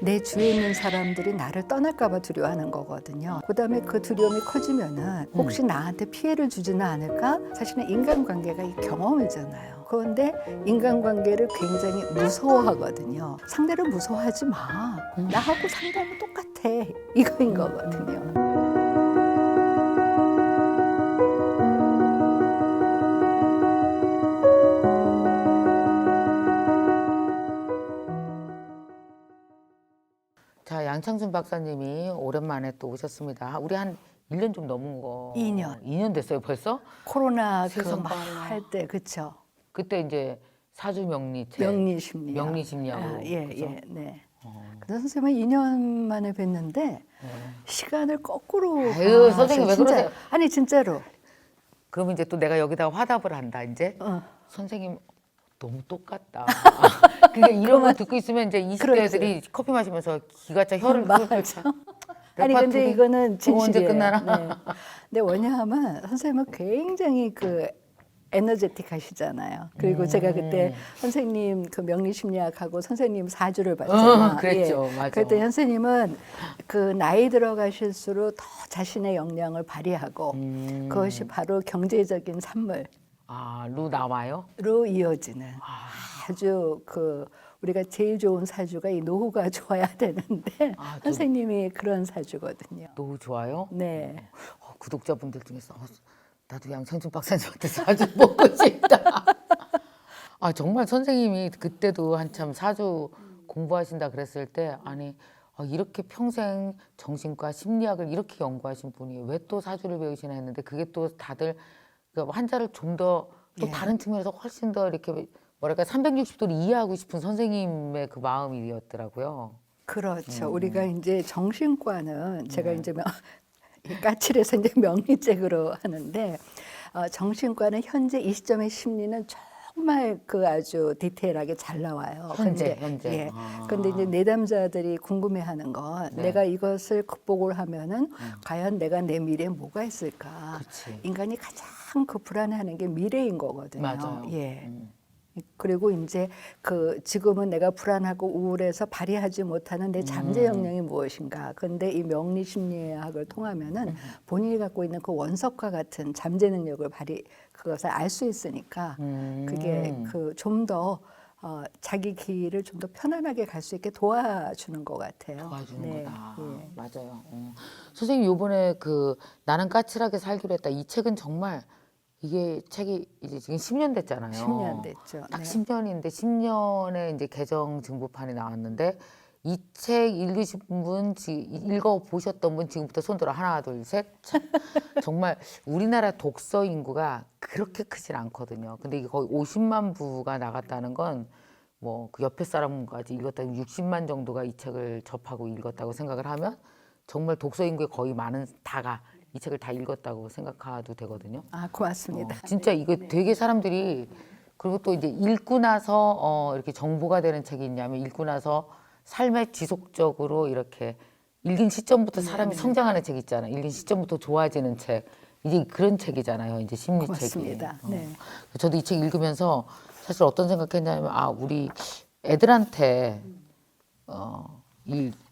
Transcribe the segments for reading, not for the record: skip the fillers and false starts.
내 주위에 있는 사람들이 나를 떠날까봐 두려워하는 거거든요. 그다음에 그 두려움이 커지면은 혹시 나한테 피해를 주지는 않을까? 사실은 인간관계가 이 경험이잖아요. 그런데 인간관계를 굉장히 무서워하거든요. 상대를 무서워하지 마. 나하고 상대하면 똑같아. 이거인 거거든요. 자, 양창순 박사님이 오랜만에 또 오셨습니다. 우리 한 1년 좀 넘은 거. 2년. 2년 됐어요, 벌써? 코로나 세상 그 막 빨라. 할 때 그쵸? 그때 이제 사주 명리책. 명리심리. 명리심리학으로. 예, 그죠? 예, 네. 어. 근데 선생님은 2년 만에 뵀는데 시간을 거꾸로 아유, 가서 선생님 왜 진짜, 그러세요? 아니 진짜로. 그럼 이제 또 내가 여기다가 화답을 한다, 이제. 어. 선생님, 너무 똑같다. 그러니까 이런 거 듣고 있으면 이제 20대들이 커피 마시면서 기가 차 혀를 맞아. 아니 근데 레파토리? 이거는 그거 언제 진실이에요. 끝나나? 네. 근데 왜냐하면 선생님은 굉장히 그 에너제틱 하시잖아요. 그리고 제가 그때 선생님 그 명리심리학하고 선생님 사주를 봤잖아요. 그랬죠. 맞아. 그랬더니 선생님은 그 나이 들어가실수록 더 자신의 역량을 발휘하고 그것이 바로 경제적인 산물로 아, 루 나와요? 이어지는 아주 그 우리가 제일 좋은 사주가 이 노후가 좋아야 되는데 아, 선생님이 그런 사주거든요. 너무 좋아요? 네. 구독자분들 중에서 나도 양창준 박사님한테 사주 보고 싶다. 아, 정말 선생님이 그때도 한참 사주 공부하신다 그랬을 때 아니 이렇게 평생 정신과 심리학을 이렇게 연구하신 분이 왜 또 사주를 배우시나 했는데 그게 또 다들 그러니까 환자를 좀 더 또 예. 다른 측면에서 훨씬 더 이렇게 뭐랄까 360도를 이해하고 싶은 선생님의 그 마음이었더라고요. 그렇죠. 우리가 이제 정신과는 제가 이제 이 까칠해서 이제 명리책으로 하는데 정신과는 현재 이 시점의 심리는 정말 그 아주 디테일하게 잘 나와요. 현재. 예. 아. 근데 이제 내담자들이 궁금해하는 건 네. 내가 이것을 극복을 하면은 과연 내가 내 미래에 뭐가 있을까? 그치. 인간이 가장 그 불안해하는 게 미래인 거거든요. 맞아요. 예. 그리고 이제 그 지금은 내가 불안하고 우울해서 발휘하지 못하는 내 잠재 역량이 무엇인가. 근데 이 명리심리학을 통하면은 본인이 갖고 있는 그 원석과 같은 잠재 능력을 그것을 알 수 있으니까 그게 그 좀 더 자기 길을 좀 더 편안하게 갈 수 있게 도와주는 것 같아요. 도와주는 거다. 예. 맞아요. 선생님 요번에 그 나는 까칠하게 살기로 했다. 이 책은 정말 이게 책이 이제 지금 10년 됐잖아요. 10년 됐죠. 딱 네. 10년인데 10년에 이제 개정 증부판이 나왔는데 이 책 읽으신 분, 읽어 보셨던 분 지금부터 손들어 하나, 둘, 셋. 정말 우리나라 독서 인구가 그렇게 크진 않거든요. 근데 이게 거의 50만 부가 나갔다는 건 뭐 그 옆에 사람까지 읽었다면 60만 정도가 이 책을 접하고 읽었다고 생각을 하면 정말 독서 인구의 거의 많은 다가 이 책을 다 읽었다고 생각해도 되거든요. 아, 고맙습니다. 진짜 이거 되게 사람들이 그리고 또 이제 읽고 나서 이렇게 정보가 되는 책이 있냐면 읽고 나서 삶에 지속적으로 이렇게 읽은 시점부터 사람이 성장하는 책 있잖아요. 읽은 시점부터 좋아지는 책. 이제 그런 책이잖아요. 이제 심리책이. 고맙습니다. 네. 저도 이 책 읽으면서 사실 어떤 생각했냐면 우리 애들한테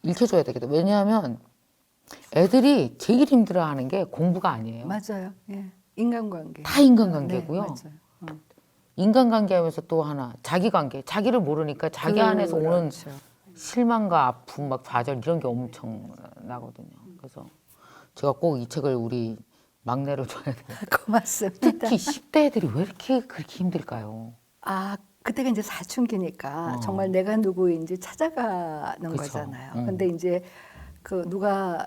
읽혀줘야 되겠다. 왜냐하면 애들이 제일 힘들어하는 게 공부가 아니에요. 맞아요. 예. 인간관계. 다 인간관계고요. 네, 맞아요. 인간관계 하면서 또 하나 자기관계. 자기를 모르니까 자기 안에서 오는 그렇죠. 실망과 아픔, 막 좌절 이런 게 엄청 나거든요. 그래서 제가 꼭 이 책을 우리 막내를 줘야 돼요. 고맙습니다. 특히 10대 애들이 왜 이렇게 그렇게 힘들까요? 아, 그때가 이제 사춘기니까 정말 내가 누구인지 찾아가는 그쵸. 거잖아요. 근데 이제 그 누가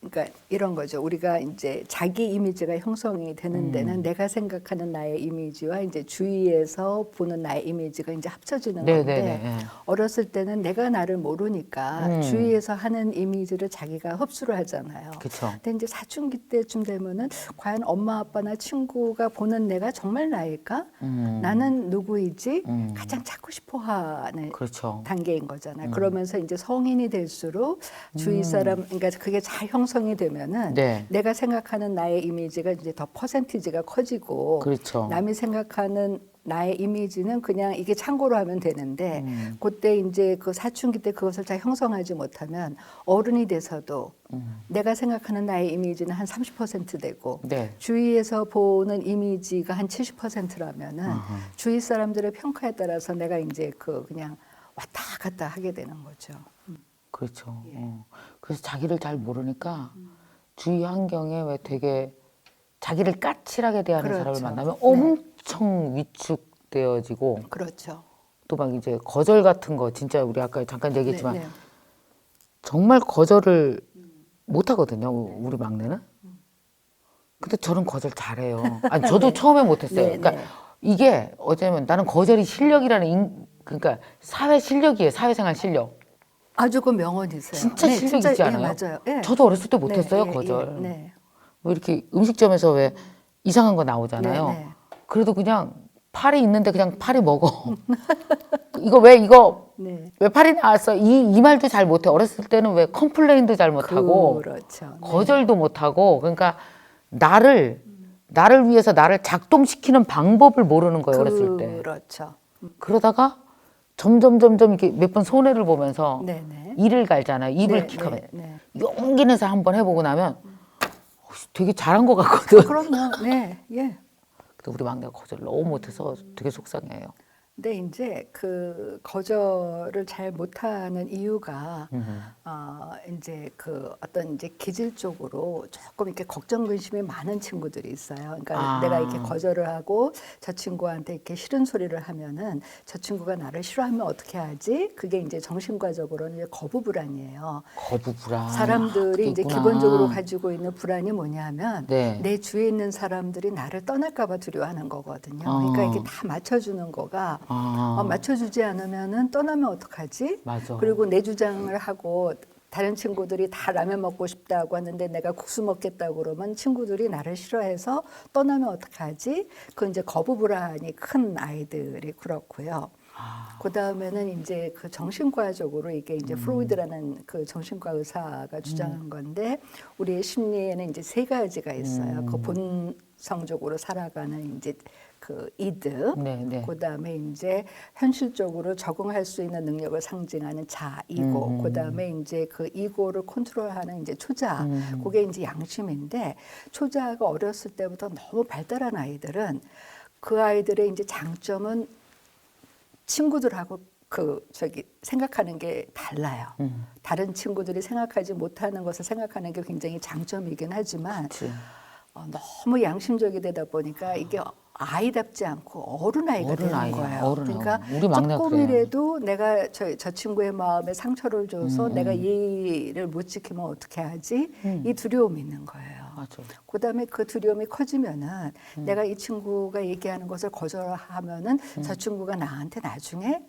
그러니까 이런 거죠. 우리가 이제 자기 이미지가 형성이 되는 데는 내가 생각하는 나의 이미지와 이제 주위에서 보는 나의 이미지가 이제 합쳐지는 건데 어렸을 때는 내가 나를 모르니까 주위에서 하는 이미지를 자기가 흡수를 하잖아요. 그쵸. 근데 이제 사춘기 때쯤 되면은 과연 엄마 아빠나 친구가 보는 내가 정말 나일까? 나는 누구이지? 가장 찾고 싶어하는 그렇죠. 단계인 거잖아요. 그러면서 이제 성인이 될수록 주위 사람, 그러니까 그게 잘 형성이 되면은 네. 내가 생각하는 나의 이미지가 이제 더 퍼센티지가 커지고 그렇죠. 남이 생각하는 나의 이미지는 그냥 이게 참고로 하면 되는데 그때 이제 그 사춘기 때 그것을 잘 형성하지 못하면 어른이 돼서도 내가 생각하는 나의 이미지는 한 30% 되고 네. 주위에서 보는 이미지가 한 70%라면은 주위 사람들의 평가에 따라서 내가 이제 그 그냥 왔다 갔다 하게 되는 거죠. 그렇죠. 그래서 자기를 잘 모르니까 주위 환경에 왜 되게 자기를 까칠하게 대하는 그렇죠. 사람을 만나면 네. 엄청 위축되어지고 그렇죠. 또 막 이제 거절 같은 거 진짜 우리 아까 잠깐 얘기했지만 네, 네. 정말 거절을 못 하거든요. 우리 막내는. 근데 저는 거절 잘해요. 아니 저도 네. 처음에 못했어요. 네, 그러니까 네. 이게 어쩌면 나는 거절이 실력이라는 그러니까 사회 실력이에요. 사회생활 실력. 아주 그 명언이세요. 진짜 네, 실력이지 예, 않아요? 맞아요. 예. 저도 어렸을 때 네, 못했어요. 예, 거절. 예, 네. 왜 이렇게 음식점에서 왜 이상한 거 네, 나오잖아요. 네. 그래도 그냥 팔이 있는데 그냥 팔이 먹어. 이거 네. 왜 팔이 나왔어? 이 말도 잘 못해. 어렸을 때는 왜 컴플레인도 잘 못하고 그렇죠. 네. 거절도 못하고 그러니까 나를 위해서 나를 작동시키는 방법을 모르는 거예요. 어렸을 때. 그렇죠. 그러다가 점점 이렇게 몇 번 손해를 보면서 네, 네. 이를 갈잖아요. 입을 네, 킥하면 네, 네. 용기 내서 한번 해보고 나면 되게 잘한 것 같거든. 그럼요. 네, 예. 근데 우리 막내가 거절을 너무 못해서 되게 속상해요. 근데 이제 그 거절을 잘 못하는 이유가 이제 그 어떤 이제 기질적으로 조금 이렇게 걱정 근심이 많은 친구들이 있어요. 그러니까 내가 이렇게 거절을 하고 저 친구한테 이렇게 싫은 소리를 하면은 저 친구가 나를 싫어하면 어떻게 하지? 그게 이제 정신과적으로는 이제 거부 불안이에요. 거부 불안. 사람들이 그게 이제 있구나. 기본적으로 가지고 있는 불안이 뭐냐면 네. 내 주위에 있는 사람들이 나를 떠날까봐 두려워하는 거거든요. 그러니까 이게 다 맞춰주는 거가 맞춰주지 않으면은 떠나면 어떡하지? 맞아. 그리고 내 주장을 하고 다른 친구들이 다 라면 먹고 싶다고 하는데 내가 국수 먹겠다고 그러면 친구들이 나를 싫어해서 떠나면 어떡하지? 그 이제 거부 불안이 큰 아이들이 그렇고요. 그 다음에는 이제 그 정신과적으로 이게 이제 프로이드라는 그 정신과 의사가 주장한 건데 우리의 심리에는 이제 세 가지가 있어요. 그 본성적으로 살아가는 이제 그 이드, 네, 네. 그 다음에 이제 현실적으로 적응할 수 있는 능력을 상징하는 자이고, 그 다음에 이제 그 이고를 컨트롤하는 이제 초자, 그게 이제 양심인데 초자가 어렸을 때부터 너무 발달한 아이들은 그 아이들의 이제 장점은 친구들하고 그 저기 생각하는 게 달라요. 다른 친구들이 생각하지 못하는 것을 생각하는 게 굉장히 장점이긴 하지만 그치. 너무 양심적이 되다 보니까 이게 아이답지 않고 어른 아이가 되는 어른아이야, 거예요. 어른아이. 그러니까 우리 막내가 조금이라도 내가 저 친구의 마음에 상처를 줘서 내가 예의를 못 지키면 어떻게 하지? 이 두려움이 있는 거예요. 맞아. 그다음에 그 두려움이 커지면은 내가 이 친구가 얘기하는 것을 거절하면은 저 친구가 나한테 나중에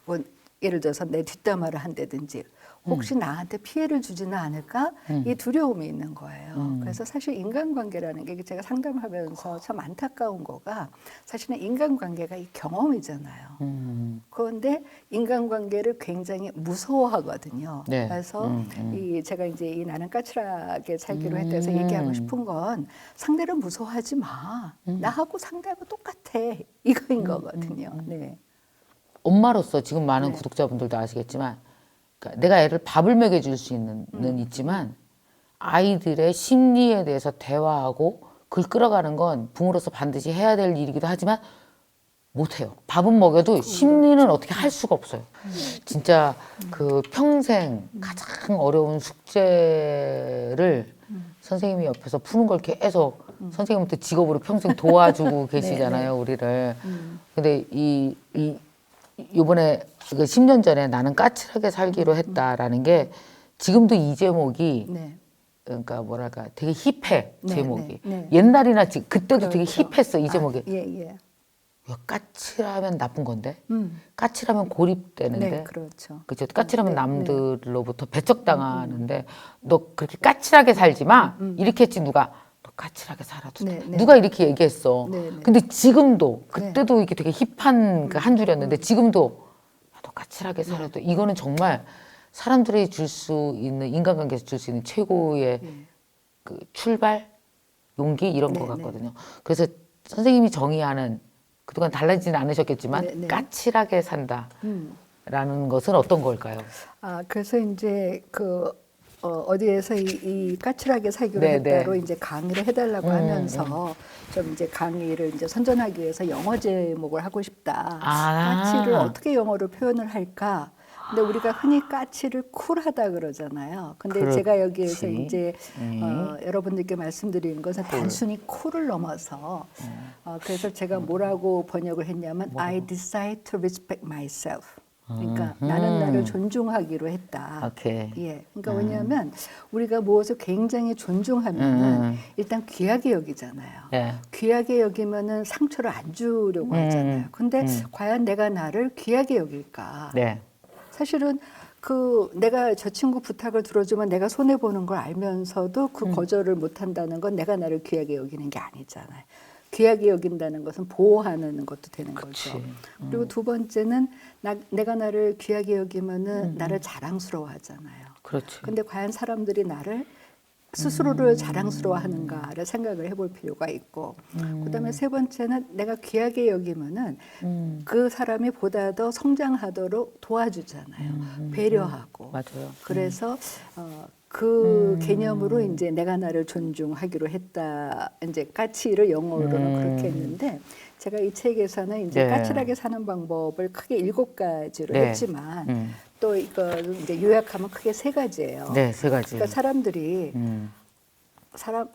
뭐 예를 들어서 내 뒷담화를 한다든지 혹시 나한테 피해를 주지는 않을까 이 두려움이 있는 거예요. 그래서 사실 인간관계라는 게 제가 상담하면서 참 안타까운 거가 사실은 인간관계가 이 경험이잖아요. 그런데 인간관계를 굉장히 무서워하거든요. 네. 그래서 이 제가 이제 이 나는 까칠하게 살기로 했다서 얘기하고 싶은 건 상대를 무서워하지 마. 나하고 상대하고 똑같아. 이거인 거거든요. 네. 엄마로서 지금 많은 네. 구독자분들도 아시겠지만 그러니까 내가 애를 밥을 먹여줄 수 있는 있지만 아이들의 심리에 대해서 대화하고 그걸 끌어가는 건 부모로서 반드시 해야 될 일이기도 하지만 못해요. 밥은 먹여도 심리는 어떻게 할 수가 없어요. 진짜 그 평생 가장 어려운 숙제를 선생님이 옆에서 푸는 걸 계속 선생님한테 직업으로 평생 도와주고 계시잖아요, 우리를. 근데 요번에 그 10년 전에 나는 까칠하게 살기로 했다라는 게 지금도 이 제목이 네. 그러니까 뭐랄까 되게 힙해 네, 제목이. 네, 네. 옛날이나 지금 그때도 되게 그렇죠. 힙했어 이 제목이. 예, 예. 야, 까칠하면 나쁜 건데 까칠하면 고립되는데 네, 그렇죠. 그죠? 까칠하면 네, 남들로부터 배척당하는데 너 그렇게 까칠하게 살지 마 이렇게 했지 누가 너 까칠하게 살아도 돼. 네, 네. 누가 이렇게 얘기했어. 네, 네. 근데 지금도 그때도 이게 되게 힙한 그 한 줄이었는데 지금도 야, 너 까칠하게 살아도 돼. 이거는 정말 사람들이 줄 수 있는 인간관계에서 줄 수 있는 최고의 그 출발 용기 이런 거 네, 같거든요. 그래서 선생님이 정의하는 그동안 달라지진 않으셨겠지만 네, 네. 까칠하게 산다라는 것은 어떤 걸까요? 그래서 이제 어디에서 이 까칠하게 살기로 네, 했다로 네. 이제 강의를 해달라고 하면서 좀 이제 강의를 이제 선전하기 위해서 영어 제목을 하고 싶다. 까칠을 어떻게 영어로 표현을 할까? 근데 우리가 흔히 까칠을 쿨하다 그러잖아요. 근데 제가 여기에서 그렇지. 이제 여러분들께 말씀드리는 것은 단순히 쿨을 넘어서 그래서 제가 뭐라고 번역을 했냐면 I decide to respect myself. 그러니까 나는 나를 존중하기로 했다. 오케이. 예. 그러니까 왜냐하면 우리가 무엇을 굉장히 존중하면은 일단 귀하게 여기잖아요. 네. 귀하게 여기면은 상처를 안 주려고 하잖아요. 근데 과연 내가 나를 귀하게 여길까? 네. 사실은 내가 저 친구 부탁을 들어주면 내가 손해 보는 걸 알면서도 그 거절을 못 한다는 건 내가 나를 귀하게 여기는 게 아니잖아요. 귀하게 여긴다는 것은 보호하는 것도 되는 거죠. 그리고 두 번째는 내가 나를 귀하게 여기면은 나를 자랑스러워하잖아요. 그렇지. 근데 과연 사람들이 나를 스스로를 자랑스러워하는가를 생각을 해볼 필요가 있고, 그다음에 세 번째는 내가 귀하게 여기면은 그 사람이 보다 더 성장하도록 도와주잖아요. 배려하고. 맞아요. 그래서 그 개념으로 이제 내가 나를 존중하기로 했다. 이제 까칠을 영어로는 그렇게 했는데 제가 이 책에서는 이제 네. 까칠하게 사는 방법을 크게 7가지로 네. 했지만 또 이거 이제 요약하면 크게 3가지예요. 네, 3가지. 그러니까 사람들이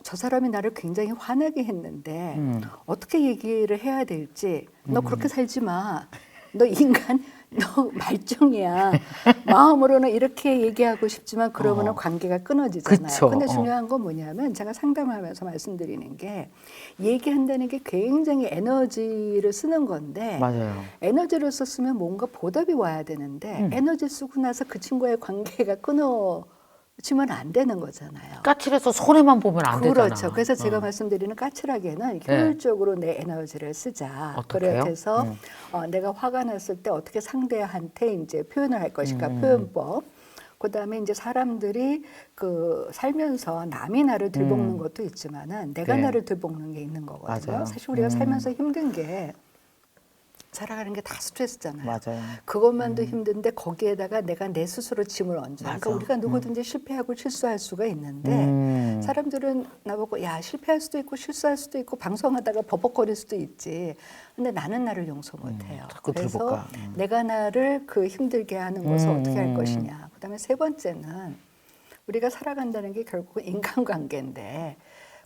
저 사람이 나를 굉장히 화나게 했는데 어떻게 얘기를 해야 될지 너 그렇게 살지 마. 너 인간 너 말종이야. 마음으로는 이렇게 얘기하고 싶지만 그러면은 관계가 끊어지잖아요. 그쵸. 근데 중요한 건 뭐냐면 제가 상담하면서 말씀드리는 게 얘기한다는 게 굉장히 에너지를 쓰는 건데 맞아요. 에너지를 썼으면 뭔가 보답이 와야 되는데 에너지 쓰고 나서 그 친구의 관계가 끊어지면 안 되는 거잖아요. 까칠해서 손해만 보면 안 되잖아. 그렇죠. 그래서 제가 말씀드리는 까칠하게는 효율적으로 내 에너지를 쓰자. 어떡해요? 그래서 내가 화가 났을 때 어떻게 상대한테 이제 표현을 할 것인가 표현법. 그다음에 이제 사람들이 살면서 남이 나를 들볶는 것도 있지만은 내가 네. 나를 들볶는 게 있는 거거든요. 맞아요. 사실 우리가 살면서 힘든 게 살아가는 게 다 스트레스잖아요. 맞아요. 그것만도 힘든데 거기에다가 내가 내 스스로 짐을 얹어. 그러니까 맞아. 우리가 누구든지 실패하고 실수할 수가 있는데 사람들은 나보고 야 실패할 수도 있고 실수할 수도 있고 방송하다가 버벅거릴 수도 있지. 근데 나는 나를 용서 못해요. 자꾸 그래서 들어볼까? 내가 나를 힘들게 하는 것을 어떻게 할 것이냐. 그다음에 세 번째는 우리가 살아간다는 게 결국은 인간관계인데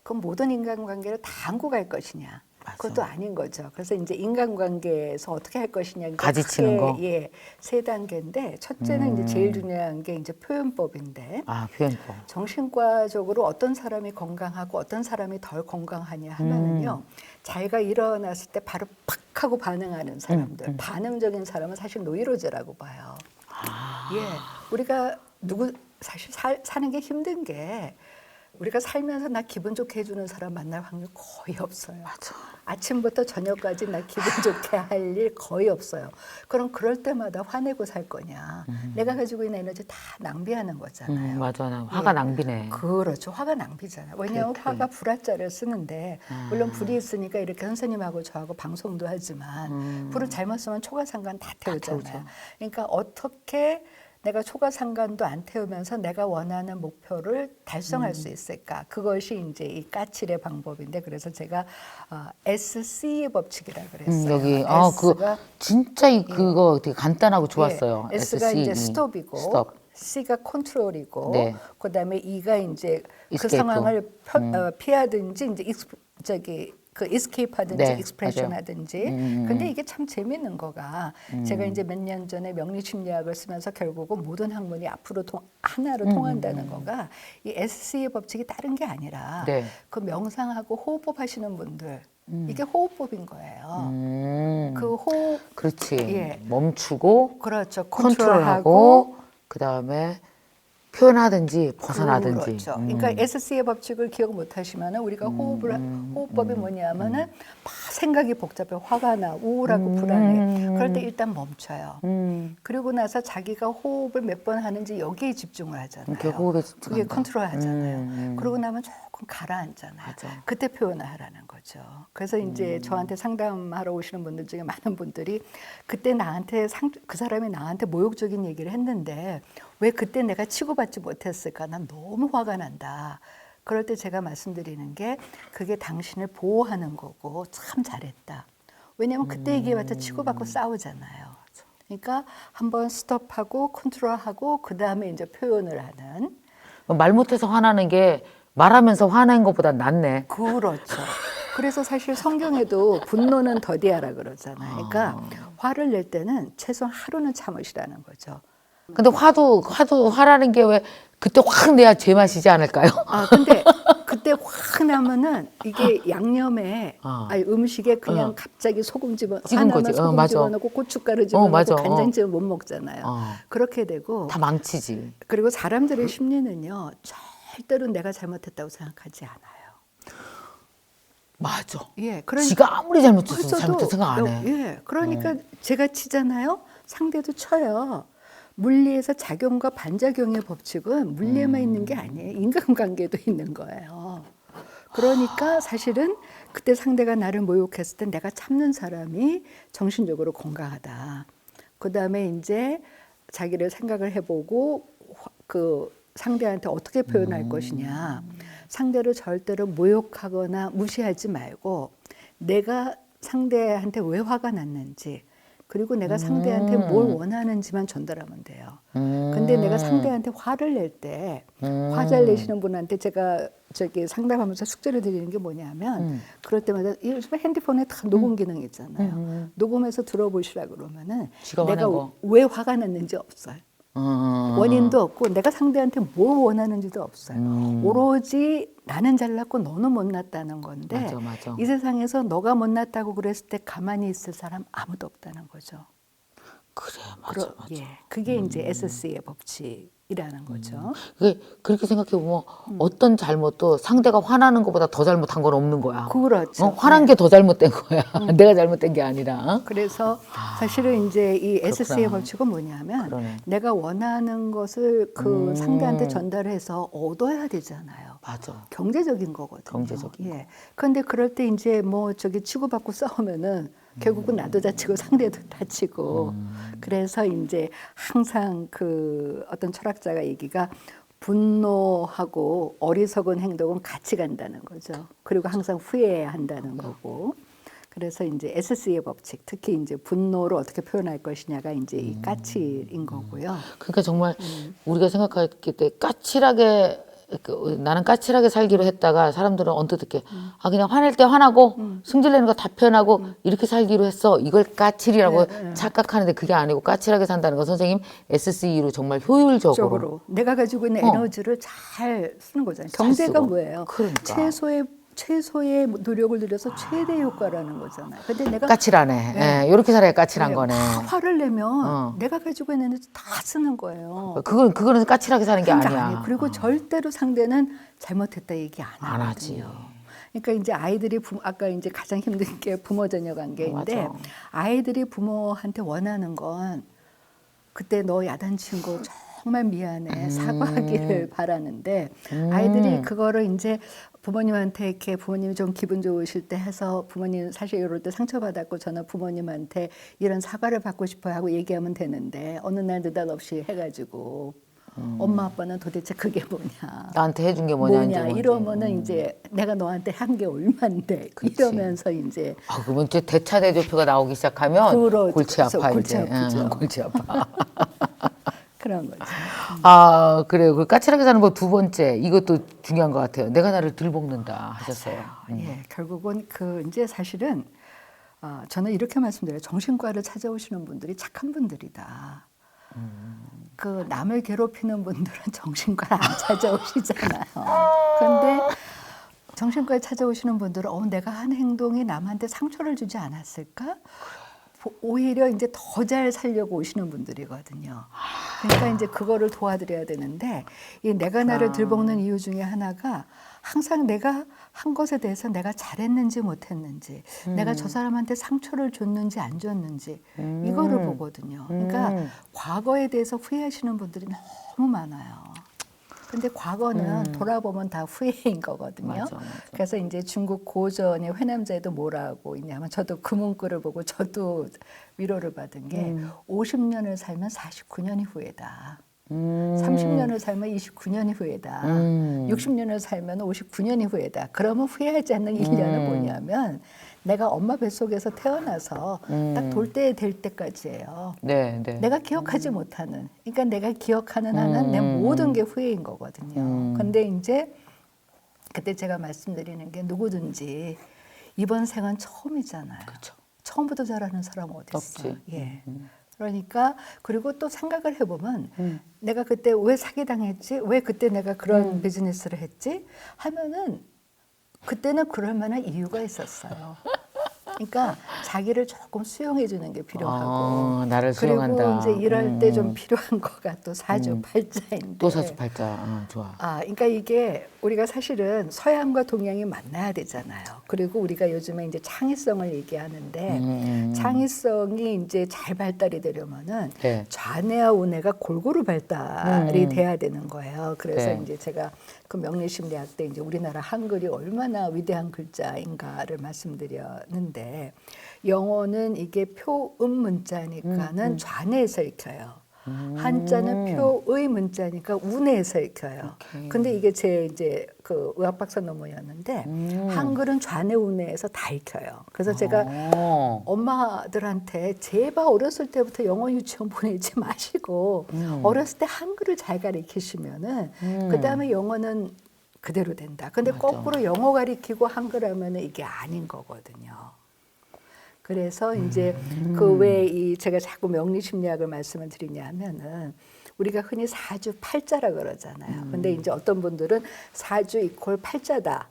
그 모든 인간관계를 다 안고 갈 것이냐. 그것도 아닌 거죠. 그래서 이제 인간관계에서 어떻게 할 것이냐. 가지치는 거? 예, 3단계인데 첫째는 이제 제일 중요한 게 이제 표현법인데 표현법. 정신과적으로 어떤 사람이 건강하고 어떤 사람이 덜 건강하냐 하면은요. 자기가 일어났을 때 바로 팍 하고 반응하는 사람들. 반응적인 사람은 사실 노이로제라고 봐요. 예, 우리가 사실 사는 게 힘든 게 우리가 살면서 나 기분 좋게 해주는 사람 만날 확률 거의 없어요. 맞아. 아침부터 저녁까지 나 기분 좋게 할 일 거의 없어요. 그럼 그럴 때마다 화내고 살 거냐. 내가 가지고 있는 에너지 다 낭비하는 거잖아요. 맞아. 화가 낭비네. 그렇죠. 화가 낭비잖아요. 왜냐하면 화가 불화자를 쓰는데 물론 불이 있으니까 이렇게 선생님하고 저하고 방송도 하지만 불을 잘못 쓰면 초가상간 다 태우잖아요. 그러니까 어떻게 내가 초가상간도 안 태우면서 내가 원하는 목표를 달성할 수 있을까? 그것이 이제 이 까칠의 방법인데 그래서 제가 SC의 법칙이라 그랬어요. 여기 S가 진짜 그거 되게 간단하고 좋았어요. 예, S가 SCE. 이제 스톱이고 스톱. C가 컨트롤이고 네. 그다음에 E가 이제 그 Escape. 상황을 피하든지 이제 이스케이프 하든지 네, 익스프레션 맞아요. 하든지 근데 이게 참 재밌는 거가 제가 이제 몇 년 전에 명리심리학을 쓰면서 결국은 모든 학문이 앞으로 하나로 통한다는 거가 이 SC의 법칙이 다른 게 아니라 네. 그 명상하고 호흡법 하시는 분들 이게 호흡법인 거예요. 그 호흡 그렇지. 예. 멈추고 그렇죠. 컨트롤하고 그다음에 표현하든지 벗어나든지. 그렇죠. 그러니까 SC의 법칙을 기억 못 하시면은 우리가 호흡법이 뭐냐면은 막 생각이 복잡해, 화가 나, 우울하고 불안해. 그럴 때 일단 멈춰요. 그리고 나서 자기가 호흡을 몇 번 하는지 여기에 집중을 하잖아요. 호흡에 그게 집중한다. 컨트롤 하잖아요. 그러고 나면 조금 가라앉잖아요. 맞아. 그때 표현을 하라는 거죠. 그래서 이제 저한테 상담하러 오시는 분들 중에 많은 분들이 그때 나한테 그 사람이 나한테 모욕적인 얘기를 했는데 왜 그때 내가 치고받지 못했을까? 난 너무 화가 난다. 그럴 때 제가 말씀드리는 게 그게 당신을 보호하는 거고 참 잘했다. 왜냐하면 그때 얘기해봤자 치고받고 싸우잖아요. 그러니까 한번 스톱하고 컨트롤하고 그 다음에 이제 표현을 하는. 말 못해서 화나는 게 말하면서 화낸 것보다 낫네. 그렇죠. 그래서 사실 성경에도 분노는 더디하라 그러잖아요. 그러니까 화를 낼 때는 최소한 하루는 참으시라는 거죠. 근데 화라는 게 왜 그때 확 내야 제맛이지 않을까요? 근데 그때 확 나면은 이게 양념에 아니 음식에 그냥 갑자기 소금 찍은 하나만 거지. 소금 맞아. 집어넣고 고춧가루 집어넣고 맞아. 간장 집어 못 먹잖아요. 그렇게 되고 다 망치지. 그리고 사람들의 심리는요 절대로 내가 잘못했다고 생각하지 않아요. 맞아. 예, 그러니까 지가 아무리 잘못했어도 잘못했 생각 안 해. 예, 그러니까 제가 치잖아요. 상대도 쳐요. 물리에서 작용과 반작용의 법칙은 물리에만 있는 게 아니에요. 인간관계도 있는 거예요. 그러니까 사실은 그때 상대가 나를 모욕했을 때 내가 참는 사람이 정신적으로 건강하다. 그 다음에 이제 자기를 생각을 해보고 그 상대한테 어떻게 표현할 것이냐. 상대를 절대로 모욕하거나 무시하지 말고 내가 상대한테 왜 화가 났는지 그리고 내가 상대한테 뭘 원하는지만 전달하면 돼요. 근데 내가 상대한테 화를 낼 때 화 잘 내시는 분한테 제가 저기 상담하면서 숙제를 드리는 게 뭐냐면 그럴 때마다 요즘에 핸드폰에 다 녹음 기능 있잖아요. 녹음해서 들어보시라 그러면은 지가 내가 화낸 거. 왜 화가 났는지 없어요. 원인도 없고 내가 상대한테 뭘 원하는지도 없어요. 오로지 나는 잘났고 너는 못났다는 건데 맞아. 이 세상에서 너가 못났다고 그랬을 때 가만히 있을 사람 아무도 없다는 거죠. 그래, 맞아. 예, 그게 이제 SS의 법칙이라는 거죠. 그게 그렇게 생각해 보면 어떤 잘못도 상대가 화나는 것보다 더 잘못한 건 없는 거야. 그렇죠. 화난 게 더 잘못된 거야. 내가 잘못된 게 아니라. 그래서 사실은 이제 이 SS의 법칙은 뭐냐면 그러네. 내가 원하는 것을 그 상대한테 전달해서 얻어야 되잖아요. 맞아. 경제적인 거거든요. 경제적인 예. 그런데 그럴 때 이제 뭐 저기 치고받고 싸우면은 결국은 나도 다치고 상대도 다치고 그래서 이제 항상 그 어떤 철학자가 얘기가 분노하고 어리석은 행동은 같이 간다는 거죠. 그리고 항상 후회해야 한다는 거고. 그래서 이제 SS의 법칙, 특히 이제 분노를 어떻게 표현할 것이냐가 이제 이 까칠인 거고요. 그러니까 정말 우리가 생각할 때 까칠하게 나는 까칠하게 살기로 했다가 사람들은 언뜻 듣게 그냥 화낼 때 화나고 승질내는 거 다 표현하고 이렇게 살기로 했어. 이걸 까칠이라고 착각하는데 그게 아니고 까칠하게 산다는 건 선생님 SCE로 정말 효율적으로 적으로 내가 가지고 있는 에너지를 잘 쓰는 거잖아요. 경제가 쓰고. 뭐예요? 그러니까. 최소의 노력을 들여서 최대 효과라는 거잖아요. 근데 내가 까칠하네. 예, 이렇게 살아야 까칠한 거네. 막 화를 내면 내가 가지고 있는 에너지 다 쓰는 거예요. 그거는 까칠하게 사는 게 그러니까 아니야. 아니에요. 그리고 절대로 상대는 잘못했다 얘기 안 안 하지. 하거든요. 그러니까 이제 아이들이 아까 이제 가장 힘든 게 부모 자녀 관계인데 맞아. 아이들이 부모한테 원하는 건 그때 너 야단친 거 정말 미안해 사과하기를 바라는데 아이들이 그거를 이제 부모님한테 이렇게 부모님이 좀 기분 좋으실 때 해서 부모님 사실 이럴 때 상처받았고 저는 부모님한테 이런 사과를 받고 싶어요 하고 얘기하면 되는데 어느 날 느닷없이 해가지고 엄마 아빠는 도대체 그게 뭐냐 나한테 해준 게 뭐냐 이제 뭔지. 이러면은 이제 내가 너한테 한 게 얼만데 이러면서 이제 그러면 이제 대차대조표가 나오기 시작하면 그렇죠. 골치 아파 골치 이제. 아프죠. 골치 아파. 그런 거죠. 그래요. 그 까칠하게 사는 법 두 번째 이것도 중요한 것 같아요. 내가 나를 들볶는다 하셨어요. 예, 결국은 그 이제 사실은 저는 이렇게 말씀드려요. 정신과를 찾아오시는 분들이 착한 분들이다. 그 남을 괴롭히는 분들은 정신과를 안 찾아오시잖아요. 그런데 정신과에 찾아오시는 분들은 내가 한 행동이 남한테 상처를 주지 않았을까? 오히려 이제 더 잘 살려고 오시는 분들이거든요. 그러니까 이제 그거를 도와드려야 되는데 이 내가 나를 들볶는 이유 중에 하나가 항상 내가 한 것에 대해서 내가 잘했는지 못했는지, 내가 저 사람한테 상처를 줬는지 안 줬는지 이거를 보거든요. 그러니까 과거에 대해서 후회하시는 분들이 너무 많아요. 근데 과거는 돌아보면 다 후회인 거거든요. 맞아. 그래서 이제 중국 고전의 회남자에도 뭐라고 있냐면 저도 그 문구를 보고 저도 위로를 받은 게 50년을 살면 49년이 후회다. 30년을 살면 29년이 후회다. 60년을 살면 59년이 후회다. 그러면 후회하지 않는 1년은 뭐냐면 내가 엄마 뱃속에서 태어나서 딱 돌 때 될 때까지예요. 네, 네. 내가 기억하지 못하는, 그러니까 내가 기억하는 한은 내 모든 게 후회인 거거든요. 근데 이제 그때 제가 말씀드리는 게 누구든지 이번 생은 처음이잖아요. 그쵸. 처음부터 잘하는 사람 어디 있어? 없지. 예. 그러니까 그리고 또 생각을 해보면 내가 그때 왜 사기당했지? 왜 그때 내가 그런 비즈니스를 했지? 하면은 그때는 그럴 만한 이유가 있었어요. 그러니까 자기를 조금 수용해 주는 게 필요하고 아, 나를 그리고 수용한다. 이제 이럴 때 좀 필요한 거가 또 사주팔자인데 또 사주팔자. 아, 좋아. 그러니까 이게 우리가 사실은 서양과 동양이 만나야 되잖아요. 그리고 우리가 요즘에 이제 창의성을 얘기하는데 창의성이 이제 잘 발달이 되려면은 네. 좌뇌와 우뇌가 골고루 발달이 돼야 되는 거예요. 그래서 네. 이제 제가 그 명리심리학 때 이제 우리나라 한글이 얼마나 위대한 글자인가를 말씀드렸는데 영어는 이게 표음 문자니까는 좌뇌에서 읽혀요. 한자는 표의 문자니까 우뇌에서 읽혀요. 오케이. 근데 이게 제 이제 그 의학 박사 논문이었는데 한글은 좌뇌 우뇌에서 다 읽혀요. 그래서 제가 엄마들한테 제발 어렸을 때부터 영어 유치원 보내지 마시고 어렸을 때 한글을 잘 가르치시면은 그 다음에 영어는 그대로 된다. 근데 맞아. 거꾸로 영어 가르치고 한글 하면은 이게 아닌 거거든요. 그래서 이제 그 왜 이 제가 자꾸 명리심리학을 말씀을 드리냐면은 우리가 흔히 사주팔자라 그러잖아요. 근데 이제 어떤 분들은 사주 이퀄 팔자다.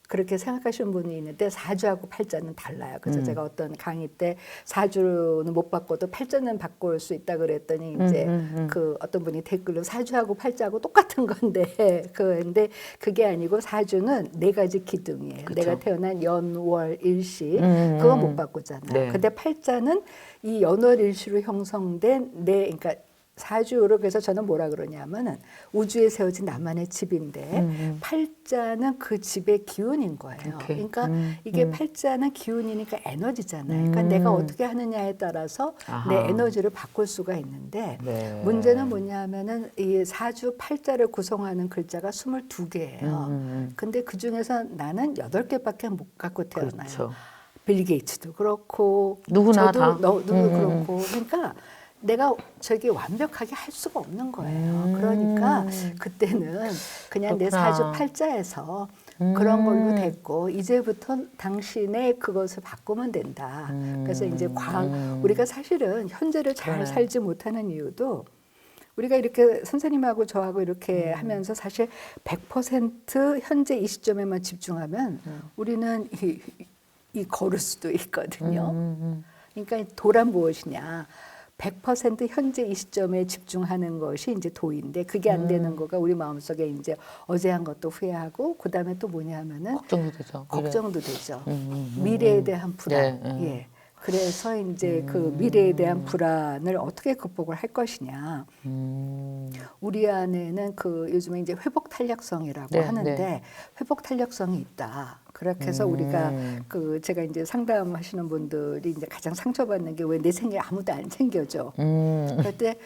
그렇게 생각하시는 분이 있는데 사주하고 팔자는 달라요. 그래서 제가 어떤 강의 때 사주는 못 바꿔도 팔자는 바꿀 수 있다 그랬더니 이제 그 어떤 분이 댓글로 사주하고 팔자하고 똑같은 건데 근데 그게 아니고 사주는 4가지 기둥이에요. 그쵸. 내가 태어난 연, 월, 일시 그거 못 바꾸잖아요. 네. 근데 팔자는 이 연월 일시로 형성된 그러니까 사주로 그래서 저는 뭐라 그러냐면은 우주에 세워진 나만의 집인데 팔자는 그 집의 기운인 거예요. 오케이. 그러니까 이게 팔자는 기운이니까 에너지잖아요. 그러니까 내가 어떻게 하느냐에 따라서 내 아하. 에너지를 바꿀 수가 있는데 네. 문제는 뭐냐면은 이 사주 팔자를 구성하는 글자가 22개예요. 근데 그 중에서 나는 8개밖에 못 갖고 태어나요. 그렇죠. 빌 게이츠도 그렇고 누구나 저도 다. 누구도 그렇고 그러니까 내가 저기 완벽하게 할 수가 없는 거예요. 그러니까 그때는 그냥 내 그렇구나. 사주 팔자에서 그런 걸로 됐고 이제부터 당신의 그것을 바꾸면 된다. 그래서 이제 우리가 사실은 현재를 잘 그래. 살지 못하는 이유도 우리가 이렇게 선생님하고 저하고 이렇게 하면서 사실 100% 현재 이 시점에만 집중하면 우리는 이 걸을 수도 있거든요. 그러니까 도란 무엇이냐. 100% 현재 이 시점에 집중하는 것이 이제 도인데 그게 안 되는 거가 우리 마음속에 이제 어제 한 것도 후회하고 그다음에 또 뭐냐면은 걱정도 되죠. 걱정도 되죠. 미래에 대한 불안. 네, 예. 그래서 이제 그 미래에 대한 불안을 어떻게 극복을 할 것이냐. 우리 안에는 그 요즘에 이제 회복 탄력성이라고 네, 하는데 네. 회복 탄력성이 있다. 그렇게 해서 우리가 그 제가 이제 상담하시는 분들이 이제 가장 상처받는 게 왜 내 생에 아무도 안 챙겨줘. 그럴 때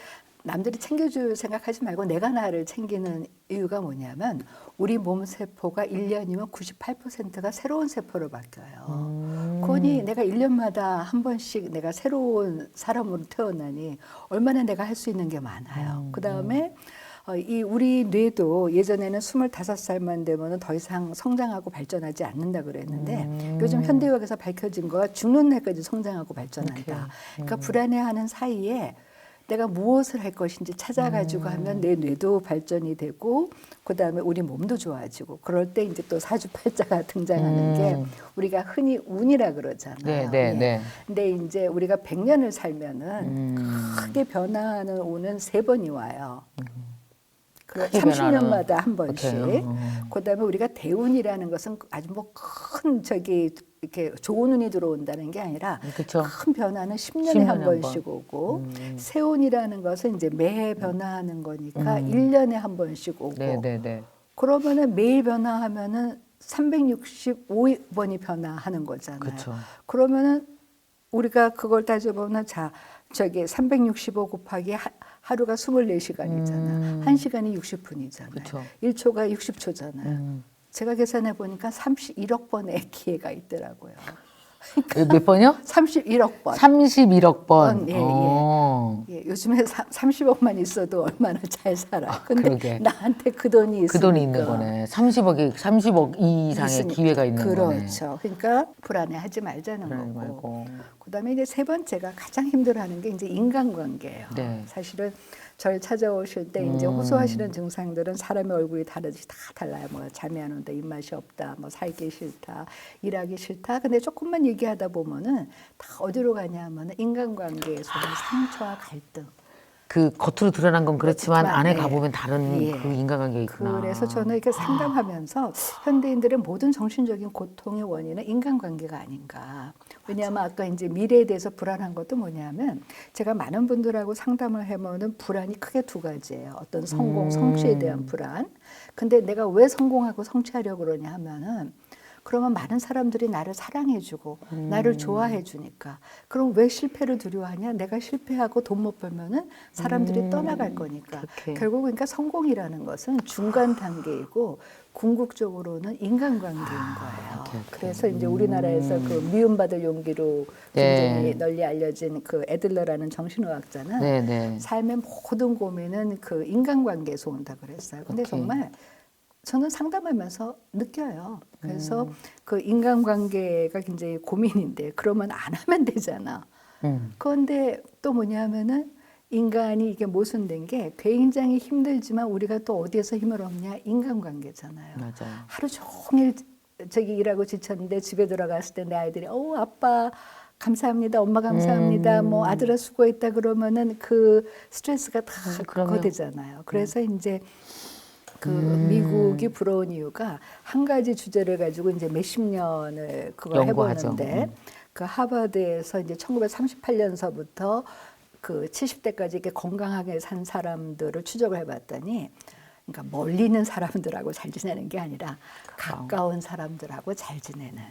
남들이 챙겨줄 생각하지 말고 내가 나를 챙기는 이유가 뭐냐면 우리 몸 세포가 1년이면 98%가 새로운 세포로 바뀌어요. 그러니 내가 1년마다 한 번씩 내가 새로운 사람으로 태어나니 얼마나 내가 할 수 있는 게 많아요. 그다음에 이 우리 뇌도 예전에는 25살만 되면 더 이상 성장하고 발전하지 않는다 그랬는데 요즘 현대의학에서 밝혀진 거가 죽는 날까지 성장하고 발전한다. 그러니까 불안해하는 사이에 내가 무엇을 할 것인지 찾아가지고 하면 내 뇌도 발전이 되고 그다음에 우리 몸도 좋아지고 그럴 때 이제 또 사주팔자가 등장하는 게 우리가 흔히 운이라 그러잖아요. 네, 네. 근데 이제 우리가 100년을 살면은 크게 변화하는 운은 3번이 와요. 크게 변하는. 30년마다 한 번씩. 오케이. 그다음에 우리가 대운이라는 것은 아주 뭐 큰 저기 이렇게 좋은 운이 들어온다는 게 아니라 그쵸. 큰 변화는 10년에 10년에 한 한 번. 번씩 오고 세운이라는 것은 이제 매해 변화하는 거니까 1년에 한 번씩 오고 네네네. 그러면은 매일 변화하면은 365번이 변화하는 거잖아요. 그쵸. 그러면은 우리가 그걸 따져보면 자 저기 365 곱하기 하루가 24시간이잖아. 1시간이 60분이잖아요. 그쵸. 1초가 60초잖아요. 제가 계산해 보니까 31억 번의 기회가 있더라고요. 몇 번이요? 31억 번. 31억 번. 예, 어. 예, 요즘에 30억만 있어도 얼마나 잘 살아. 근데 그러게. 나한테 그 돈이 있으니까. 그 돈이 있는 거네. 30억 이상의 있으니- 기회가 있는 거네. 그렇죠. 그러니까 불안해하지 말자는 불안해 거고. 말고. 그다음에 이제 세 번째가 가장 힘들어하는 게 이제 인간관계예요. 네. 사실은 저를 찾아오실 때 이제 호소하시는 증상들은 사람의 얼굴이 다르지 다 달라요. 뭐 잠이 안 온다, 입맛이 없다, 뭐 살기 싫다, 일하기 싫다. 근데 조금만 얘기하다 보면은 다 어디로 가냐면은 인간관계에서는 상처와 갈등. 그 겉으로 드러난 건 그렇지만 그렇지만, 안에 네. 가보면 다른 예. 그 인간관계가 있구나. 그래서 저는 이렇게 상담하면서 현대인들의 모든 정신적인 고통의 원인은 인간관계가 아닌가. 왜냐하면 아까 이제 미래에 대해서 불안한 것도 뭐냐면 제가 많은 분들하고 상담을 해보면 불안이 크게 두 가지예요. 어떤 성공, 성취에 대한 불안. 근데 내가 왜 성공하고 성취하려고 그러냐 하면은 그러면 많은 사람들이 나를 사랑해주고 나를 좋아해주니까. 그럼 왜 실패를 두려워하냐? 내가 실패하고 돈 못 벌면은 사람들이 떠나갈 거니까. 그렇게. 결국 그러니까 성공이라는 것은 중간 단계이고 궁극적으로는 인간관계인 거예요. 오케이. 그래서 이제 우리나라에서 그 미움받을 용기로 네. 굉장히 널리 알려진 그 애들러라는 정신의학자는 네네. 삶의 모든 고민은 그 인간관계에서 온다 그랬어요. 근데 오케이. 정말 저는 상담하면서 느껴요. 그래서 그 인간관계가 굉장히 고민인데 그러면 안 하면 되잖아. 그런데 또 뭐냐면은 인간이 이게 모순된 게 굉장히 힘들지만 우리가 또 어디에서 힘을 얻냐? 인간관계잖아요. 맞아요. 하루 종일 저기 일하고 지쳤는데 집에 들어갔을 때 내 아이들이 아빠 감사합니다. 엄마 감사합니다. 뭐 아들아 수고했다 그러면은 그 스트레스가 다 그럼요. 그거 되잖아요. 그래서 이제 그 미국이 부러운 이유가 한 가지 주제를 가지고 이제 몇십 년을 그걸 연구하죠. 해보는데 그 하버드에서 이제 1938년서부터 그 70대까지 이렇게 건강하게 산 사람들을 추적을 해봤더니 그러니까 멀리 있는 사람들하고 잘 지내는 게 아니라 가까운 사람들하고 잘 지내는.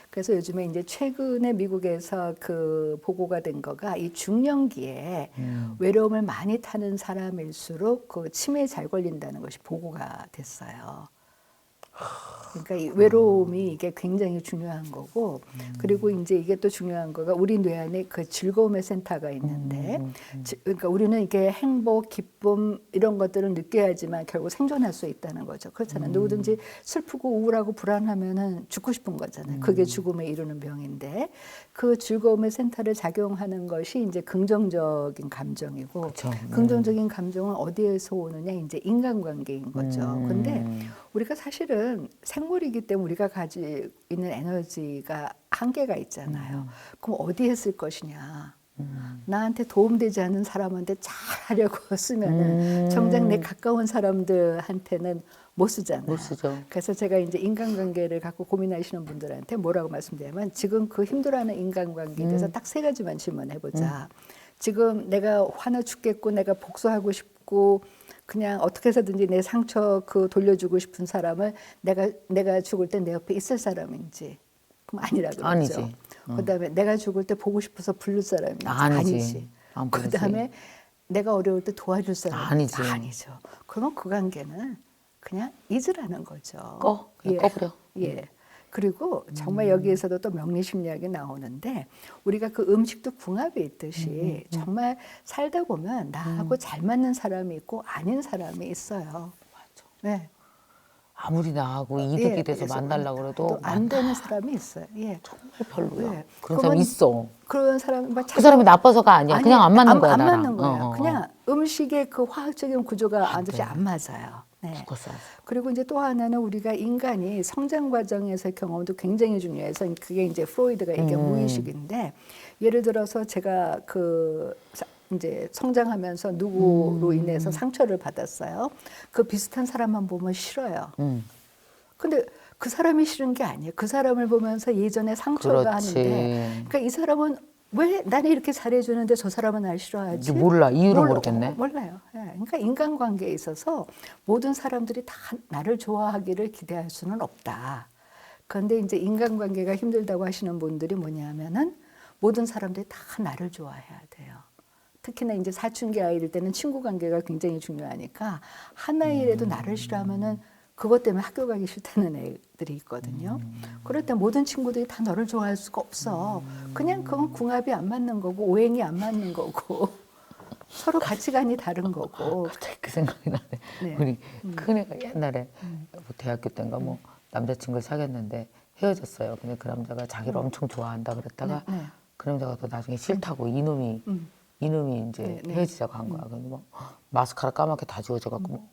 그래서 요즘에 이제 최근에 미국에서 그 보고가 된 거가 이 중년기에 외로움을 많이 타는 사람일수록 그 치매에 잘 걸린다는 것이 보고가 됐어요. 그러니까 이 외로움이 이게 굉장히 중요한 거고, 그리고 이제 이게 또 중요한 거가 우리 뇌 안에 그 즐거움의 센터가 있는데, 그러니까 우리는 이게 행복, 기쁨 이런 것들을 느껴야지만 결국 생존할 수 있다는 거죠. 그렇잖아요. 누구든지 슬프고 우울하고 불안하면은 죽고 싶은 거잖아요. 그게 죽음에 이르는 병인데, 그 즐거움의 센터를 작용하는 것이 이제 긍정적인 감정이고, 그쵸. 긍정적인 감정은 어디에서 오느냐? 이제 인간관계인 거죠. 근데 우리가 사실은 생물이기 때문에 우리가 가지고 있는 에너지가 한계가 있잖아요. 그럼 어디에 쓸 것이냐? 나한테 도움되지 않는 사람한테 잘하려고 쓰면은 정작 내 가까운 사람들한테는 못 쓰잖아요. 못 쓰죠. 그래서 제가 이제 인간관계를 갖고 고민하시는 분들한테 뭐라고 말씀드리냐면 지금 그 힘들어하는 인간관계에 대해서 딱 세 가지만 질문해보자. 지금 내가 화나 죽겠고 내가 복수하고 싶고 그냥 어떻게 해서든지 내 상처 그 돌려주고 싶은 사람을 내가 죽을 때 내 옆에 있을 사람인지 그럼 아니라 그러죠. 아니지. 그다음에 내가 죽을 때 보고 싶어서 부를 사람인지 아니지. 안 부르지. 그다음에 내가 어려울 때 도와줄 사람인지 아니지. 아니죠. 그러면 그 관계는 그냥 잊으라는 거죠. 그냥 꺼버려. 예. 그리고 정말 여기에서도 또 명리심리학이 나오는데 우리가 그 음식도 궁합이 있듯이 정말 살다 보면 나하고 잘 맞는 사람이 있고 아닌 사람이 있어요. 맞아. 네. 아무리 나하고 이득이 돼서 그래서 만나려고 그래도 또 안 되는 사람이 있어요. 예. 정말 별로야. 예. 그런 사람 있어. 그런 사람 막 그 사람이 나빠서가 아니야. 아니, 그냥 안 맞는 거야, 안 나랑. 맞는 거예요. 그냥 음식의 그 화학적인 구조가 아저씨 안 맞아요. 네. 죽었어. 그리고 이제 또 하나는 우리가 인간이 성장 과정에서의 경험도 굉장히 중요해서 그게 이제 프로이드가 이게 무의식인데 예를 들어서 제가 그 이제 성장하면서 누구로 인해서 상처를 받았어요. 그 비슷한 사람만 보면 싫어요. 근데 그 사람이 싫은 게 아니에요. 그 사람을 보면서 예전에 상처가 그렇지. 하는데, 그러니까 이 사람은 왜 나는 이렇게 잘해주는데 저 사람은 날 싫어하지? 이게 몰라. 이유를 모르겠네. 몰라요. 예. 그러니까 인간관계에 있어서 모든 사람들이 다 나를 좋아하기를 기대할 수는 없다. 그런데 이제 인간관계가 힘들다고 하시는 분들이 뭐냐면은 모든 사람들이 다 나를 좋아해야 돼요. 특히나 이제 사춘기 아이들 때는 친구 관계가 굉장히 중요하니까 하나이라도 나를 싫어하면은 그것 때문에 학교 가기 싫다는 애들이 있거든요. 그럴 때 모든 친구들이 다 너를 좋아할 수가 없어. 그냥 그건 궁합이 안 맞는 거고 오행이 안 맞는 거고 서로 가치관이 다른 거고. 갑자기 그 생각이 나네. 네. 우리 큰애가 옛날에 뭐 대학교 때인가 뭐 남자친구를 사귀었는데 헤어졌어요. 근데 그 남자가 자기를 엄청 좋아한다 그랬다가 네, 네. 그 남자가 또 나중에 싫다고 이놈이 이제 네, 네. 헤어지자고 한 거야. 근데 뭐 마스카라 까맣게 다 지워져갖고 뭐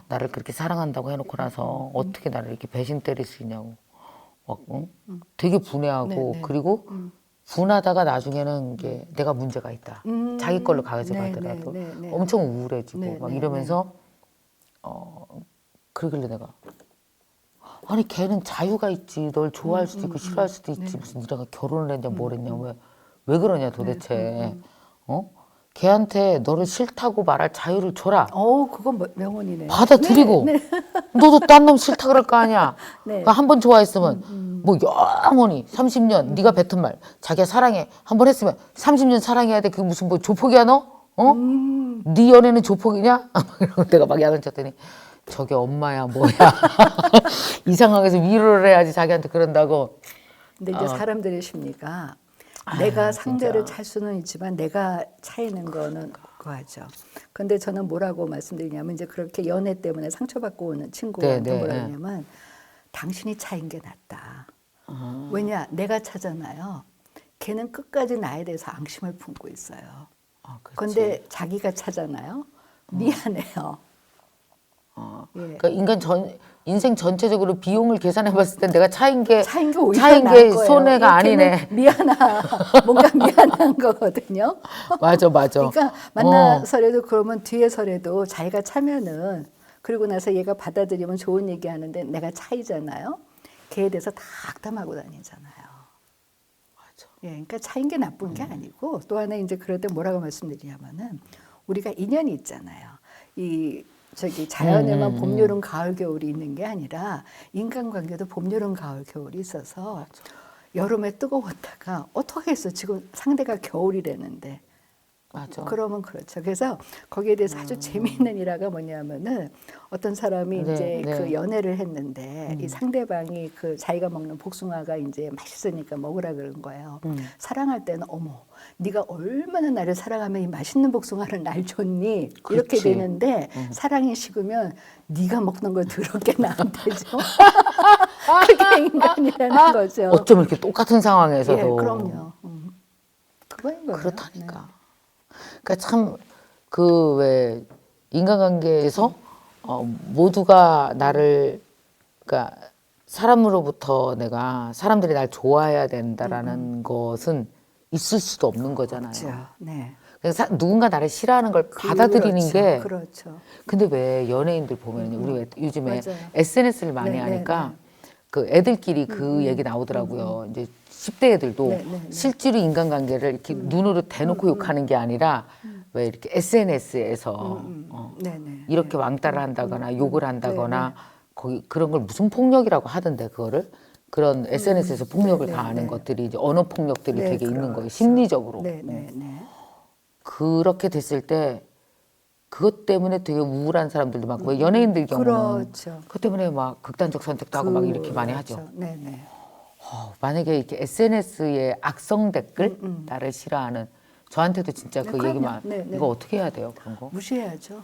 나를 그렇게 사랑한다고 해놓고 나서 어떻게 나를 이렇게 배신 때릴 수 있냐고 막 되게 분해하고 네, 네. 그리고 분하다가 나중에는 이게 내가 문제가 있다. 자기 걸로 가져가더라도 네, 네, 네. 엄청 우울해지고 네, 막 네, 이러면서 그러길래 내가 아니 걔는 자유가 있지. 널 좋아할 수도 있고 싫어할 수도 있지. 무슨 네가 결혼을 했냐 뭘 했냐 왜 그러냐 도대체. 걔한테 너를 싫다고 말할 자유를 줘라. 그건 명언이네. 받아들이고 너도 딴 놈 싫다 그럴 거 아니야. 네. 그러니까 한 번 좋아했으면 뭐 영원히 30년 네가 뱉은 말 자기가 사랑해 한 번 했으면 30년 사랑해야 돼. 그게 무슨 뭐 조폭이야 너? 네 연애는 조폭이냐? 이러고 내가 막 야단쳤더니 저게 엄마야 뭐야. 이 상황에서 위로를 해야지 자기한테 그런다고. 근데 이제 사람들의 심리가 내가 상대를 찰 수는 있지만 내가 차이는 거는 그거하죠. 근데 저는 뭐라고 말씀드리냐면 이제 그렇게 연애 때문에 상처받고 오는 친구한테 네, 뭐라 네. 하냐면 당신이 차인 게 낫다. 왜냐 내가 차잖아요. 걔는 끝까지 나에 대해서 앙심을 품고 있어요. 그렇지. 근데 자기가 차잖아요. 미안해요. 예. 그러니까 인생 전체적으로 비용을 계산해 봤을 때 내가 차인 게 오히려 차인 나을 게 거예요. 손해가 아니네. 뭔가 미안한 거거든요. 맞아. 그러니까 만나서라도 그러면 뒤에서라도 자기가 차면은 그리고 나서 얘가 받아들이면 좋은 얘기 하는데 내가 차이잖아요. 걔에 대해서 다 악담하고 다니잖아요. 맞아. 예, 그러니까 차인 게 나쁜 게 아니고 또 하나 이제 그럴 때 뭐라고 말씀드리냐면은 우리가 인연이 있잖아요. 자연에만 봄, 여름, 가을, 겨울이 있는 게 아니라 인간관계도 봄, 여름, 가을, 겨울이 있어서 여름에 뜨거웠다가 어떡하겠어. 지금 상대가 겨울이라는데. 맞아. 그러면 그렇죠. 그래서 거기에 대해서 아주 재미있는 일화가 뭐냐면은 어떤 사람이 네, 이제 네. 그 연애를 했는데 이 상대방이 그 자기가 먹는 복숭아가 이제 맛있으니까 먹으라 그런 거예요. 사랑할 때는 어머, 네가 얼마나 나를 사랑하면 이 맛있는 복숭아를 날 줬니? 이렇게 그렇지. 되는데 사랑이 식으면 네가 먹는 걸 더럽게 나한테 줘. 그게 인간이라는 거죠. 어쩜 이렇게 똑같은 상황에서도 예, 그럼요. 그거인 거예요. 그렇다니까. 그러니까 참 그 왜 인간관계에서 모두가 나를 그러니까 사람으로부터 내가 사람들이 날 좋아해야 된다라는 것은 있을 수도 없는 거잖아요. 그렇죠. 네. 그래서 누군가 나를 싫어하는 걸 받아들이는 게 그렇죠. 근데 왜 연예인들 보면 우리 왜 요즘에 맞아요. SNS를 많이 네, 하니까 그 애들끼리 그 얘기 나오더라고요. 이제 10대 애들도 네, 네, 네. 실제로 인간관계를 이렇게 눈으로 대놓고 욕하는 게 아니라 왜 이렇게 SNS에서 네, 네. 이렇게 왕따를 한다거나 욕을 한다거나 거기 그런 걸 무슨 폭력이라고 하던데 그거를 그런 SNS에서 폭력을 네, 가하는 네. 것들이 이제 언어 폭력들이 네, 되게 있는 거예요. 그렇죠. 심리적으로. 네, 네, 네. 그렇게 됐을 때 그것 때문에 되게 우울한 사람들도 많고 왜 연예인들 경우는 그렇죠. 그것 때문에 막 극단적 선택도 하고 막 이렇게 많이 하죠. 네, 네. 만약에 이렇게 SNS에 악성 댓글 나를 싫어하는 저한테도 진짜 그 그럼요. 얘기만 네, 네. 이거 어떻게 해야 돼요 그런 거? 무시해야죠.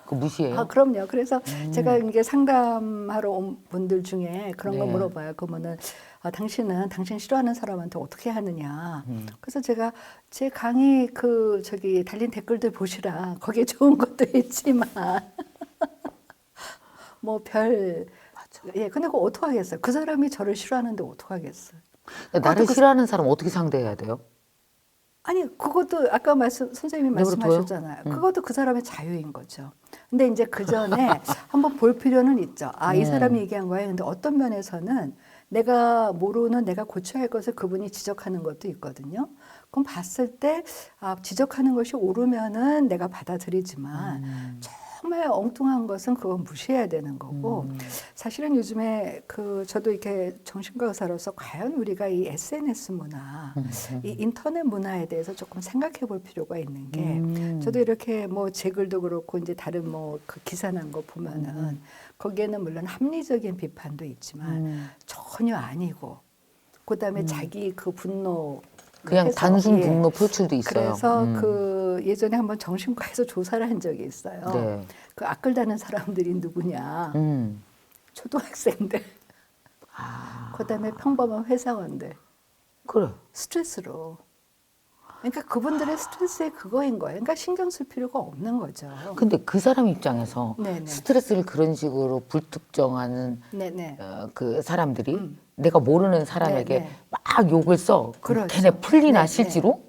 그거 무시해요? 그럼요. 그래서 제가 이게 상담하러 온 분들 중에 그런 거 네. 물어봐요. 그러면은 당신은 당신 싫어하는 사람한테 어떻게 하느냐. 그래서 제가 제 강의 달린 댓글들 보시라. 거기에 좋은 것도 있지만 뭐 예, 근데 그거 어떡하겠어요. 그 사람이 저를 싫어하는데 어떡하겠어요. 나를 싫어하는 사람 어떻게 상대해야 돼요? 아니 그것도 아까 선생님이 내버려둬요? 말씀하셨잖아요. 그것도 그 사람의 자유인 거죠. 근데 이제 그 전에 한번 볼 필요는 있죠. 아, 이 사람이 얘기한 거예요. 근데 어떤 면에서는 내가 모르는 내가 고쳐야 할 것을 그분이 지적하는 것도 있거든요. 그럼 봤을 때 아, 지적하는 것이 옳으면은 내가 받아들이지만 정말 엉뚱한 것은 그건 무시해야 되는 거고 사실은 요즘에 저도 이렇게 정신과 의사로서 과연 우리가 이 SNS 문화, 이 인터넷 문화에 대해서 조금 생각해 볼 필요가 있는 게 저도 이렇게 뭐 제 글도 그렇고 이제 다른 뭐 그 기사 난 거 보면은 거기에는 물론 합리적인 비판도 있지만 전혀 아니고 그다음에 자기 그 분노 그냥 해서, 단순 예. 분노 표출도 있어요. 그래서 예전에 한번 정신과에서 조사를 한 적이 있어요. 네. 그 악글다는 사람들이 누구냐? 초등학생들, 그다음에 평범한 회사원들, 그래. 스트레스로. 그러니까 그분들의 스트레스에 그거인 거예요. 그러니까 신경 쓸 필요가 없는 거죠. 근데 그 사람 입장에서 네네. 스트레스를 그런 식으로 불특정하는 네네. 그 사람들이 내가 모르는 사람에게 네네. 막 욕을 써. 그럼 그렇죠. 걔네 풀리나 네네. 실제로?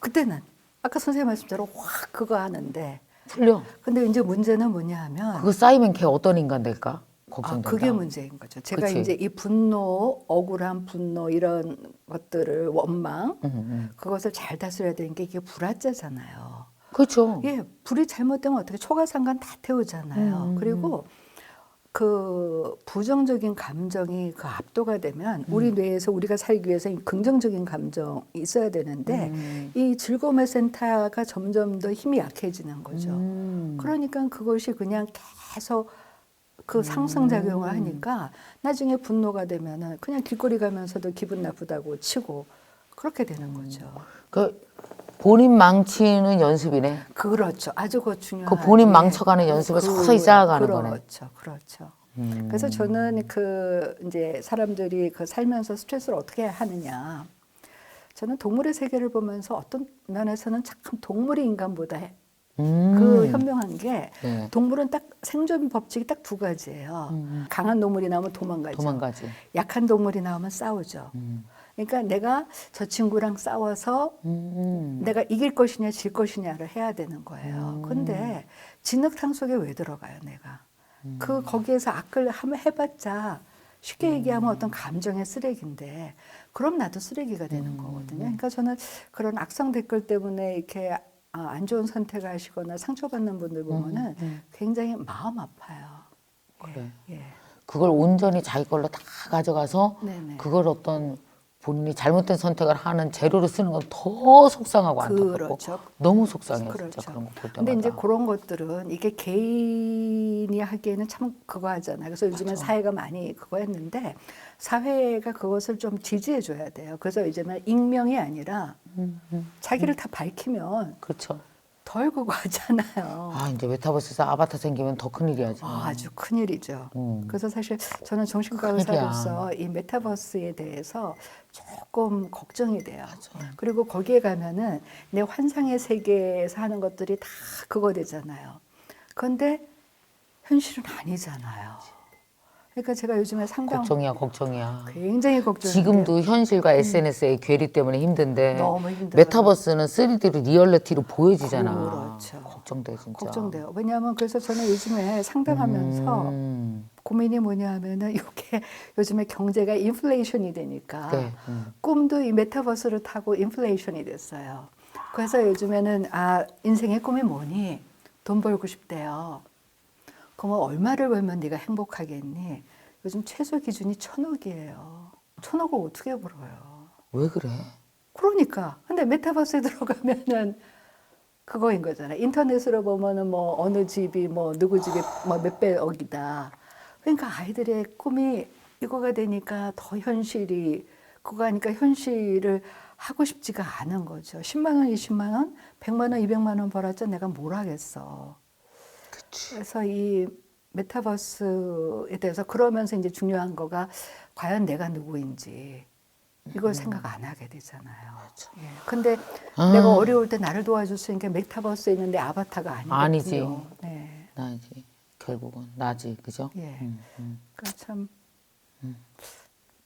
그때는 아까 선생님 말씀대로 확 그거 하는데 풀려. 근데 이제 문제는 뭐냐 하면 그거 쌓이면 걔 어떤 인간 될까? 아, 걱정된다. 그게 문제인 거죠. 제가 그치. 이제 이 분노, 억울한 분노 이런 것들을 원망 그것을 잘 다스려야 되는 게 이게 불화자잖아요. 그렇죠. 예, 불이 잘못되면 어떻게 초가상간 다 태우잖아요. 그리고 그 부정적인 감정이 그 압도가 되면 우리 뇌에서 우리가 살기 위해서 이 긍정적인 감정이 있어야 되는데 이 즐거움의 센터가 점점 더 힘이 약해지는 거죠. 그러니까 그것이 그냥 계속 그 상승작용을 하니까 나중에 분노가 되면은 그냥 길거리 가면서도 기분 나쁘다고 치고 그렇게 되는 거죠. 그 본인 망치는 연습이네. 그렇죠. 아주 그 중요한. 그 본인 망쳐가는 연습을 서서히 쌓아가는 거네. 그렇죠, 그렇죠. 그래서 저는 이제 사람들이 그 살면서 스트레스를 어떻게 하느냐. 저는 동물의 세계를 보면서 어떤 면에서는 참 동물이 인간보다 그 현명한 게 네. 동물은 딱 생존 법칙이 딱 두 가지예요. 강한 동물이 나오면 도망가죠. 도망가지. 약한 동물이 나오면 싸우죠. 그러니까 내가 저 친구랑 싸워서 내가 이길 것이냐 질 것이냐를 해야 되는 거예요. 근데 진흙탕 속에 왜 들어가요, 내가? 거기에서 악을 한번 해봤자 쉽게 얘기하면 어떤 감정의 쓰레기인데 그럼 나도 쓰레기가 되는 거거든요. 그러니까 저는 그런 악성 댓글 때문에 이렇게 안 좋은 선택을 하시거나 상처받는 분들 보면은 굉장히 마음 아파요. 그래. 예. 그걸 온전히 자기 걸로 다 가져가서 네네. 그걸 어떤 본인이 잘못된 선택을 하는 재료로 쓰는 건 더 속상하고 안타깝고 그렇죠. 너무 속상해요. 그렇죠. 진짜 그런 거 볼 때마다. 근데 이제 그런 것들은 이게 개인이 하기에는 참 그거 하잖아요. 그래서 요즘에 사회가 많이 그거 했는데 사회가 그것을 좀 지지해 줘야 돼요. 그래서 이제는 익명이 아니라 자기를 다 밝히면 그렇죠. 덜 그거 하잖아요. 아 이제 메타버스에서 아바타 생기면 더 큰일이야지. 아주 큰일이죠. 그래서 사실 저는 정신과 큰일이야. 의사로서 이 메타버스에 대해서 조금 걱정이 돼요. 그리고 거기에 가면은 내 환상의 세계에서 하는 것들이 다 그거 되잖아요. 그런데 현실은 아니잖아요. 그러니까 제가 요즘에 걱정이야. 굉장히 걱정이 지금도 현실과 SNS의 괴리 때문에 힘든데 너무 힘들어요. 메타버스는 3D로 리얼리티로 보여지잖아. 그렇죠. 걱정돼 진짜. 걱정돼요. 왜냐하면 그래서 저는 요즘에 상담하면서 고민이 뭐냐 하면은 이게 요즘에 경제가 인플레이션이 되니까 네, 꿈도 이 메타버스를 타고 인플레이션이 됐어요. 그래서 요즘에는 인생의 꿈이 뭐니? 돈 벌고 싶대요. 그러면 얼마를 벌면 네가 행복하겠니? 요즘 최소 기준이 1,000억이에요. 1,000억을 어떻게 벌어요? 왜 그래? 그러니까. 근데 메타버스에 들어가면은 그거인 거잖아요. 인터넷으로 보면은 뭐 어느 집이 뭐 누구 집이 뭐 몇백억이다. 그러니까 아이들의 꿈이 이거가 되니까 더 현실이 그거 하니까 현실을 하고 싶지가 않은 거죠. 10만 원, 20만 원, 100만 원, 200만 원 벌었자 내가 뭘 하겠어. 그래서 이 메타버스에 대해서 그러면서 이제 중요한 거가 과연 내가 누구인지 이걸 생각 안 하게 되잖아요. 예. 근데 내가 어려울 때 나를 도와줄 수 있는 게 메타버스에 있는 내 아바타가 아니거든요. 아니지. 네. 나지. 결국은 나지. 그죠? 예. 그러니까 참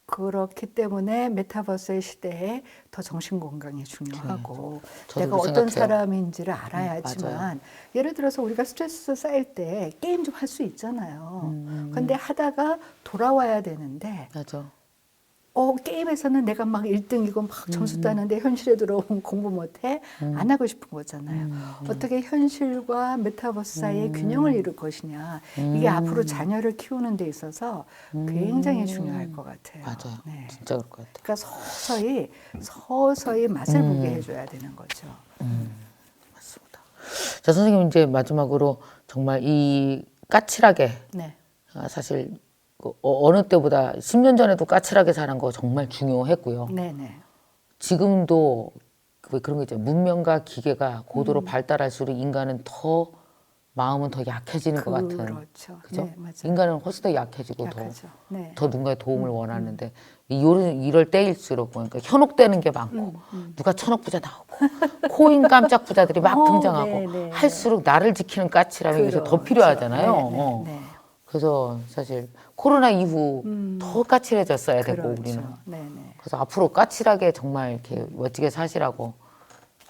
그렇기 때문에 메타버스의 시대에 더 정신 건강이 중요하고 저도 내가 그렇게 어떤 생각해요. 사람인지를 맞아요. 알아야지만 예를 들어서 우리가 스트레스 쌓일 때 게임 좀 할 수 있잖아요. 근데 하다가 돌아와야 되는데 맞아. 게임에서는 내가 막 1등이고 막 점수 따는데 현실에 들어오면 공부 못해? 안 하고 싶은 거잖아요. 어떻게 현실과 메타버스 사이에 균형을 이룰 것이냐. 이게 앞으로 자녀를 키우는 데 있어서 굉장히 중요할 것 같아요. 맞아요. 네. 진짜 그럴 것 같아요. 그러니까 서서히 맛을 보게 해줘야 되는 거죠. 맞습니다. 자, 선생님 이제 마지막으로 정말 이 까칠하게 네. 사실 그 어느 때보다 10년 전에도 까칠하게 사는 거 정말 중요했고요. 네네. 지금도 그 그런 거 있잖아요. 문명과 기계가 고도로 발달할수록 인간은 더 마음은 더 약해지는 것 같은. 그렇죠. 그죠? 네, 맞아요. 인간은 훨씬 더 약해지고 약하죠. 네. 더 누군가의 도움을 원하는데 이럴 때일수록 그러니까 현혹되는 게 많고 누가 천억 부자 나오고 코인 깜짝 부자들이 막 등장하고 네, 네, 할수록 나를 지키는 까칠함이 요새 더 그렇죠. 필요하잖아요. 네, 네, 네. 그래서 사실 코로나 이후 더 까칠해졌어야 되고 그렇죠. 우리는. 네네. 그래서 앞으로 까칠하게 정말 이렇게 멋지게 사시라고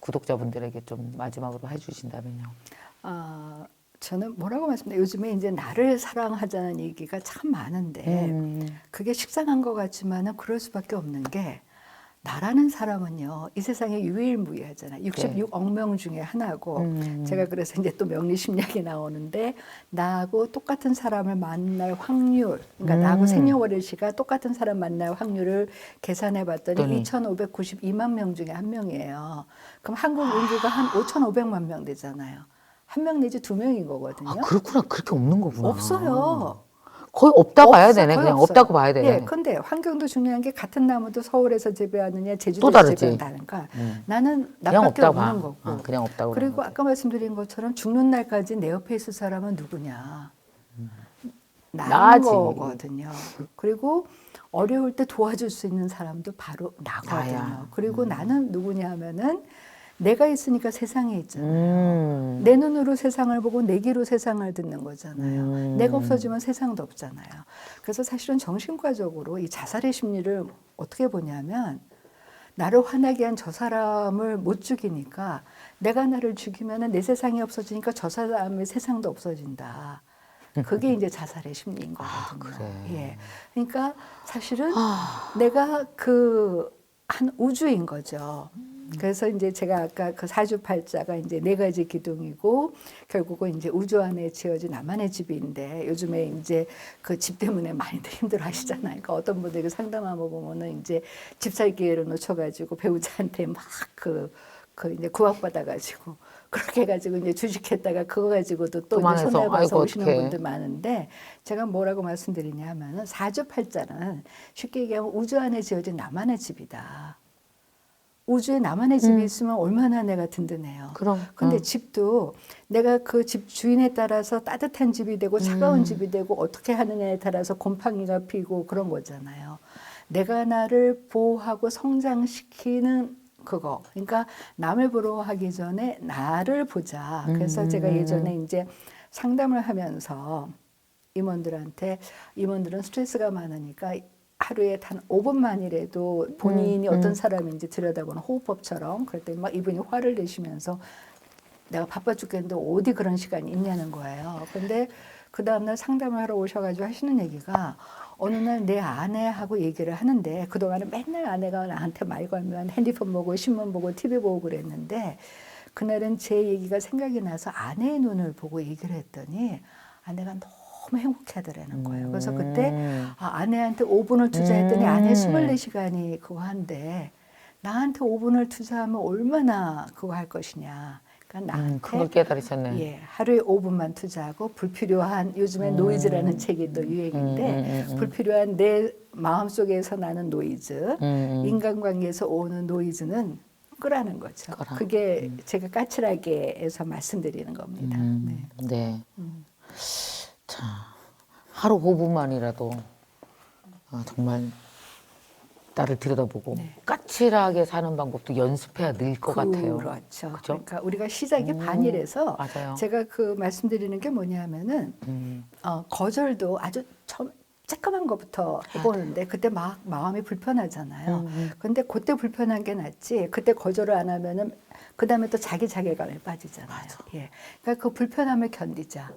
구독자분들에게 좀 마지막으로 해주신다면요. 저는 뭐라고 말씀드려요? 요즘에 이제 나를 사랑하자는 얘기가 참 많은데 그게 식상한 것 같지만은 그럴 수밖에 없는 게 나라는 사람은요 이 세상에 유일무이하잖아요. 66억 명 중에 하나고 제가 그래서 이제 또 명리심리학이 나오는데 나하고 똑같은 사람을 만날 확률, 그러니까 나하고 생년월일시가 똑같은 사람 만날 확률을 계산해 봤더니 2,592만 명 중에 한 명이에요. 그럼 한국 인구가 한 5,500만 명 되잖아요. 한 명 내지 두 명인 거거든요. 아 그렇구나. 그렇게 없는 거구나. 없어요. 거의 없다 봐야 되네. 거의 그냥 없어요. 없다고 봐야 되네. 예, 근데 환경도 중요한 게 같은 나무도 서울에서 재배하느냐 또 제주도에서 다르지. 재배한다니까 나는 그냥 나밖에 없다고 없는 봐. 거고. 그냥 없다고 그러는 그리고 거지. 아까 말씀드린 것처럼 죽는 날까지 내 옆에 있을 사람은 누구냐. 나인 나지. 거거든요. 그리고 어려울 때 도와줄 수 있는 사람도 바로 나거든요. 나야. 그리고 나는 누구냐 하면은 내가 있으니까 세상에 있잖아요. 내 눈으로 세상을 보고 내 귀로 세상을 듣는 거잖아요. 내가 없어지면 세상도 없잖아요. 그래서 사실은 정신과적으로 이 자살의 심리를 어떻게 보냐면 나를 화나게 한 저 사람을 못 죽이니까 내가 나를 죽이면 내 세상이 없어지니까 저 사람의 세상도 없어진다. 그게 이제 자살의 심리인 거거든요. 그래. 예. 그러니까 사실은 내가 한 우주인 거죠. 그래서 이제 제가 아까 그 사주팔자가 이제 4가지 기둥이고 결국은 이제 우주 안에 지어진 나만의 집인데 요즘에 이제 그 집 때문에 많이들 힘들어 하시잖아요. 그러니까 어떤 분들이 상담하고 보면은 이제 집 살 기회를 놓쳐가지고 배우자한테 막 이제 구박받아가지고 그렇게 해가지고 이제 주식했다가 그거 가지고도 또 이제 도망해서, 손해봐서 아이고, 오시는 어떡해. 분들 많은데 제가 뭐라고 말씀드리냐 하면은 사주팔자는 쉽게 얘기하면 우주 안에 지어진 나만의 집이다. 우주에 나만의 집이 있으면 얼마나 내가 든든해요. 그럼. 근데 집도 내가 그 집 주인에 따라서 따뜻한 집이 되고 차가운 집이 되고 어떻게 하느냐에 따라서 곰팡이가 피고 그런 거잖아요. 내가 나를 보호하고 성장시키는 그거. 그러니까 남을 부러워하기 전에 나를 보자. 그래서 제가 예전에 이제 상담을 하면서 임원들은 스트레스가 많으니까 하루에 단 5분만이라도 본인이 어떤 사람인지 들여다보는 호흡법처럼 그랬더니 막 이분이 화를 내시면서 내가 바빠 죽겠는데 어디 그런 시간이 있냐는 거예요. 근데 그 다음날 상담을 하러 오셔가지고 하시는 얘기가 어느 날 내 아내하고 얘기를 하는데 그동안은 맨날 아내가 나한테 말 걸면 핸드폰 보고 신문 보고 TV 보고 그랬는데 그날은 제 얘기가 생각이 나서 아내의 눈을 보고 얘기를 했더니 아내가 너무 행복해하더라는 거예요. 그래서 그때 아내한테 5분을 투자했더니 아내 24시간이 그거 한데 나한테 5분을 투자하면 얼마나 그거 할 것이냐. 그러니까 나한테 그걸 깨달으셨네. 예, 하루에 5분만 투자하고 불필요한 요즘에 노이즈라는 책이 또 유행인데 불필요한 내 마음속에서 나는 노이즈, 인간관계에서 오는 노이즈는 끄라는 거죠. 그게 제가 까칠하게 해서 말씀드리는 겁니다. 네. 네. 자, 하루 5분만이라도 정말 나를 들여다보고 까칠하게 사는 방법도 연습해야 늘 것 같아요. 그렇죠. 그죠? 그러니까 우리가 시작이 반이라서 맞아요. 제가 그 말씀드리는 게 뭐냐면은 거절도 아주 쬐끄만 거부터 해보는데 그때 막 마음이 불편하잖아요. 근데 그때 불편한 게 낫지. 그때 거절을 안 하면은 그 다음에 또 자기 자괴감에 빠지잖아요. 예. 그러니까 그 불편함을 견디자.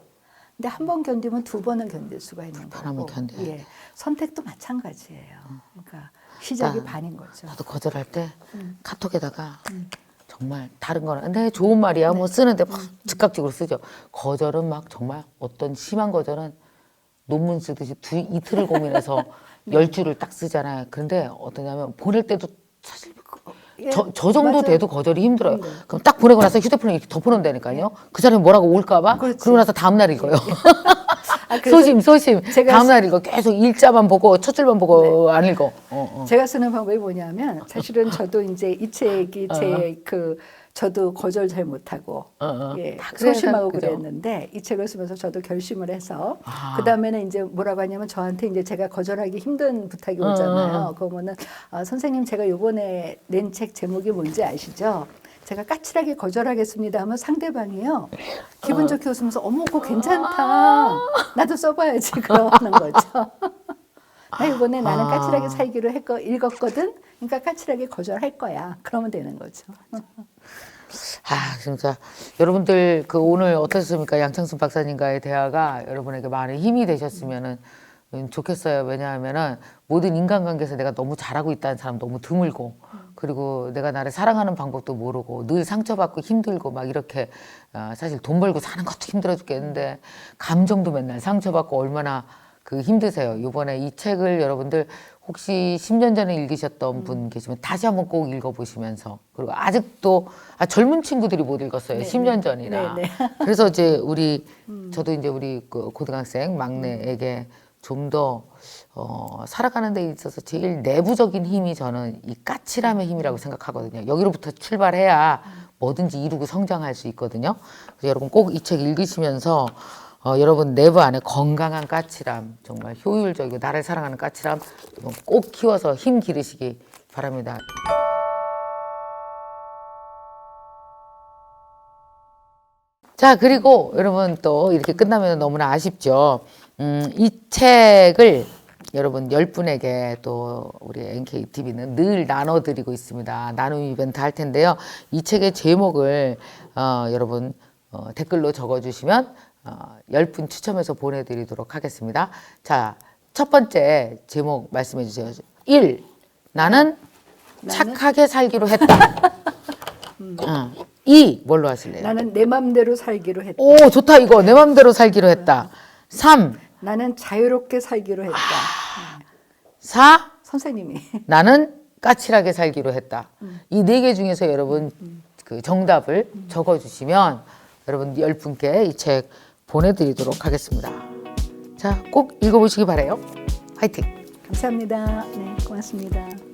근데 한 번 견디면 두 번은 견딜 수가 있는 불편함을 거고. 견뎌야 예. 선택도 마찬가지예요. 그러니까 시작이 나- 반인 거죠. 나도 거절할 때 카톡에다가 정말 다른 거는 네 좋은 말이야 뭐 쓰는데 막 즉각적으로 쓰죠. 거절은 막 정말 어떤 심한 거절은 논문 쓰듯이 이틀을 고민해서 10줄을 딱 쓰잖아요. 그런데 어떠냐면 보낼 때도 사실 예, 저 정도 맞아요. 돼도 거절이 힘들어요. 힘들어요. 그럼 딱 보내고 나서 휴대폰을 이렇게 덮어놓는다니까요. 그 사람이 뭐라고 올까봐. 그렇지. 그러고 나서 다음날 읽어요. 아, 그래서 소심. 제가 다음날 읽어. 계속 일자만 보고 첫 줄만 보고 안 읽어. 제가 쓰는 방법이 뭐냐면 사실은 저도 이제 이 책이 제 그 저도 거절 잘 못하고 예, 다 그래요, 소심하고 그죠? 그랬는데 이 책을 쓰면서 저도 결심을 해서 아. 그 다음에는 이제 뭐라고 하냐면 저한테 이제 제가 거절하기 힘든 부탁이 오잖아요. 그러면은 선생님 제가 요번에 낸 책 제목이 뭔지 아시죠? 제가 까칠하게 거절하겠습니다 하면 상대방이요 기분 좋게 웃으면서 어머 그거 괜찮다 나도 써봐야지 그러는 거죠. 나 이번에 나는 까칠하게 살기로 읽었거든. 그러니까 까칠하게 거절할 거야. 그러면 되는 거죠. 진짜 여러분들 그 오늘 어떠셨습니까? 양창순 박사님과의 대화가 여러분에게 많은 힘이 되셨으면은 좋겠어요. 왜냐하면은 모든 인간관계에서 내가 너무 잘하고 있다는 사람 너무 드물고 그리고 내가 나를 사랑하는 방법도 모르고 늘 상처받고 힘들고 막 이렇게 사실 돈 벌고 사는 것도 힘들어 죽겠는데 감정도 맨날 상처받고 얼마나 그 힘드세요. 이번에 이 책을 여러분들 혹시 10년 전에 읽으셨던 분 계시면 다시 한번 꼭 읽어보시면서 그리고 아직도 젊은 친구들이 못 읽었어요. 10년 전이라. 그래서 이제 저도 이제 우리 그 고등학생 막내에게 좀 더 살아가는 데 있어서 제일 내부적인 힘이 저는 이 까칠함의 힘이라고 생각하거든요. 여기로부터 출발해야 뭐든지 이루고 성장할 수 있거든요. 그래서 여러분 꼭 이 책 읽으시면서 여러분 내부 안에 건강한 까칠함, 정말 효율적이고 나를 사랑하는 까칠함 꼭 키워서 힘 기르시기 바랍니다. 자, 그리고 여러분 또 이렇게 끝나면 너무나 아쉽죠. 이 책을 여러분 10분에게 또 우리 NKTV는 늘 나눠드리고 있습니다. 나눔 이벤트 할 텐데요. 이 책의 제목을 여러분 댓글로 적어주시면 10분 추첨해서 보내드리도록 하겠습니다. 자, 첫 번째 제목 말씀해 주세요. 1. 나는 착하게 살기로 했다. 2. 뭘로 하실래요? 나는 내 맘대로 살기로 했다. 오, 좋다 이거. 내 맘대로 살기로 했다. 3. 나는 자유롭게 살기로 했다. 4. 선생님이. 나는 까칠하게 살기로 했다. 이 4개 중에서 여러분 그 정답을 적어주시면 여러분 10분께 이 책 보내드리도록 하겠습니다. 자, 꼭 읽어보시기 바래요. 화이팅! 감사합니다. 네, 고맙습니다.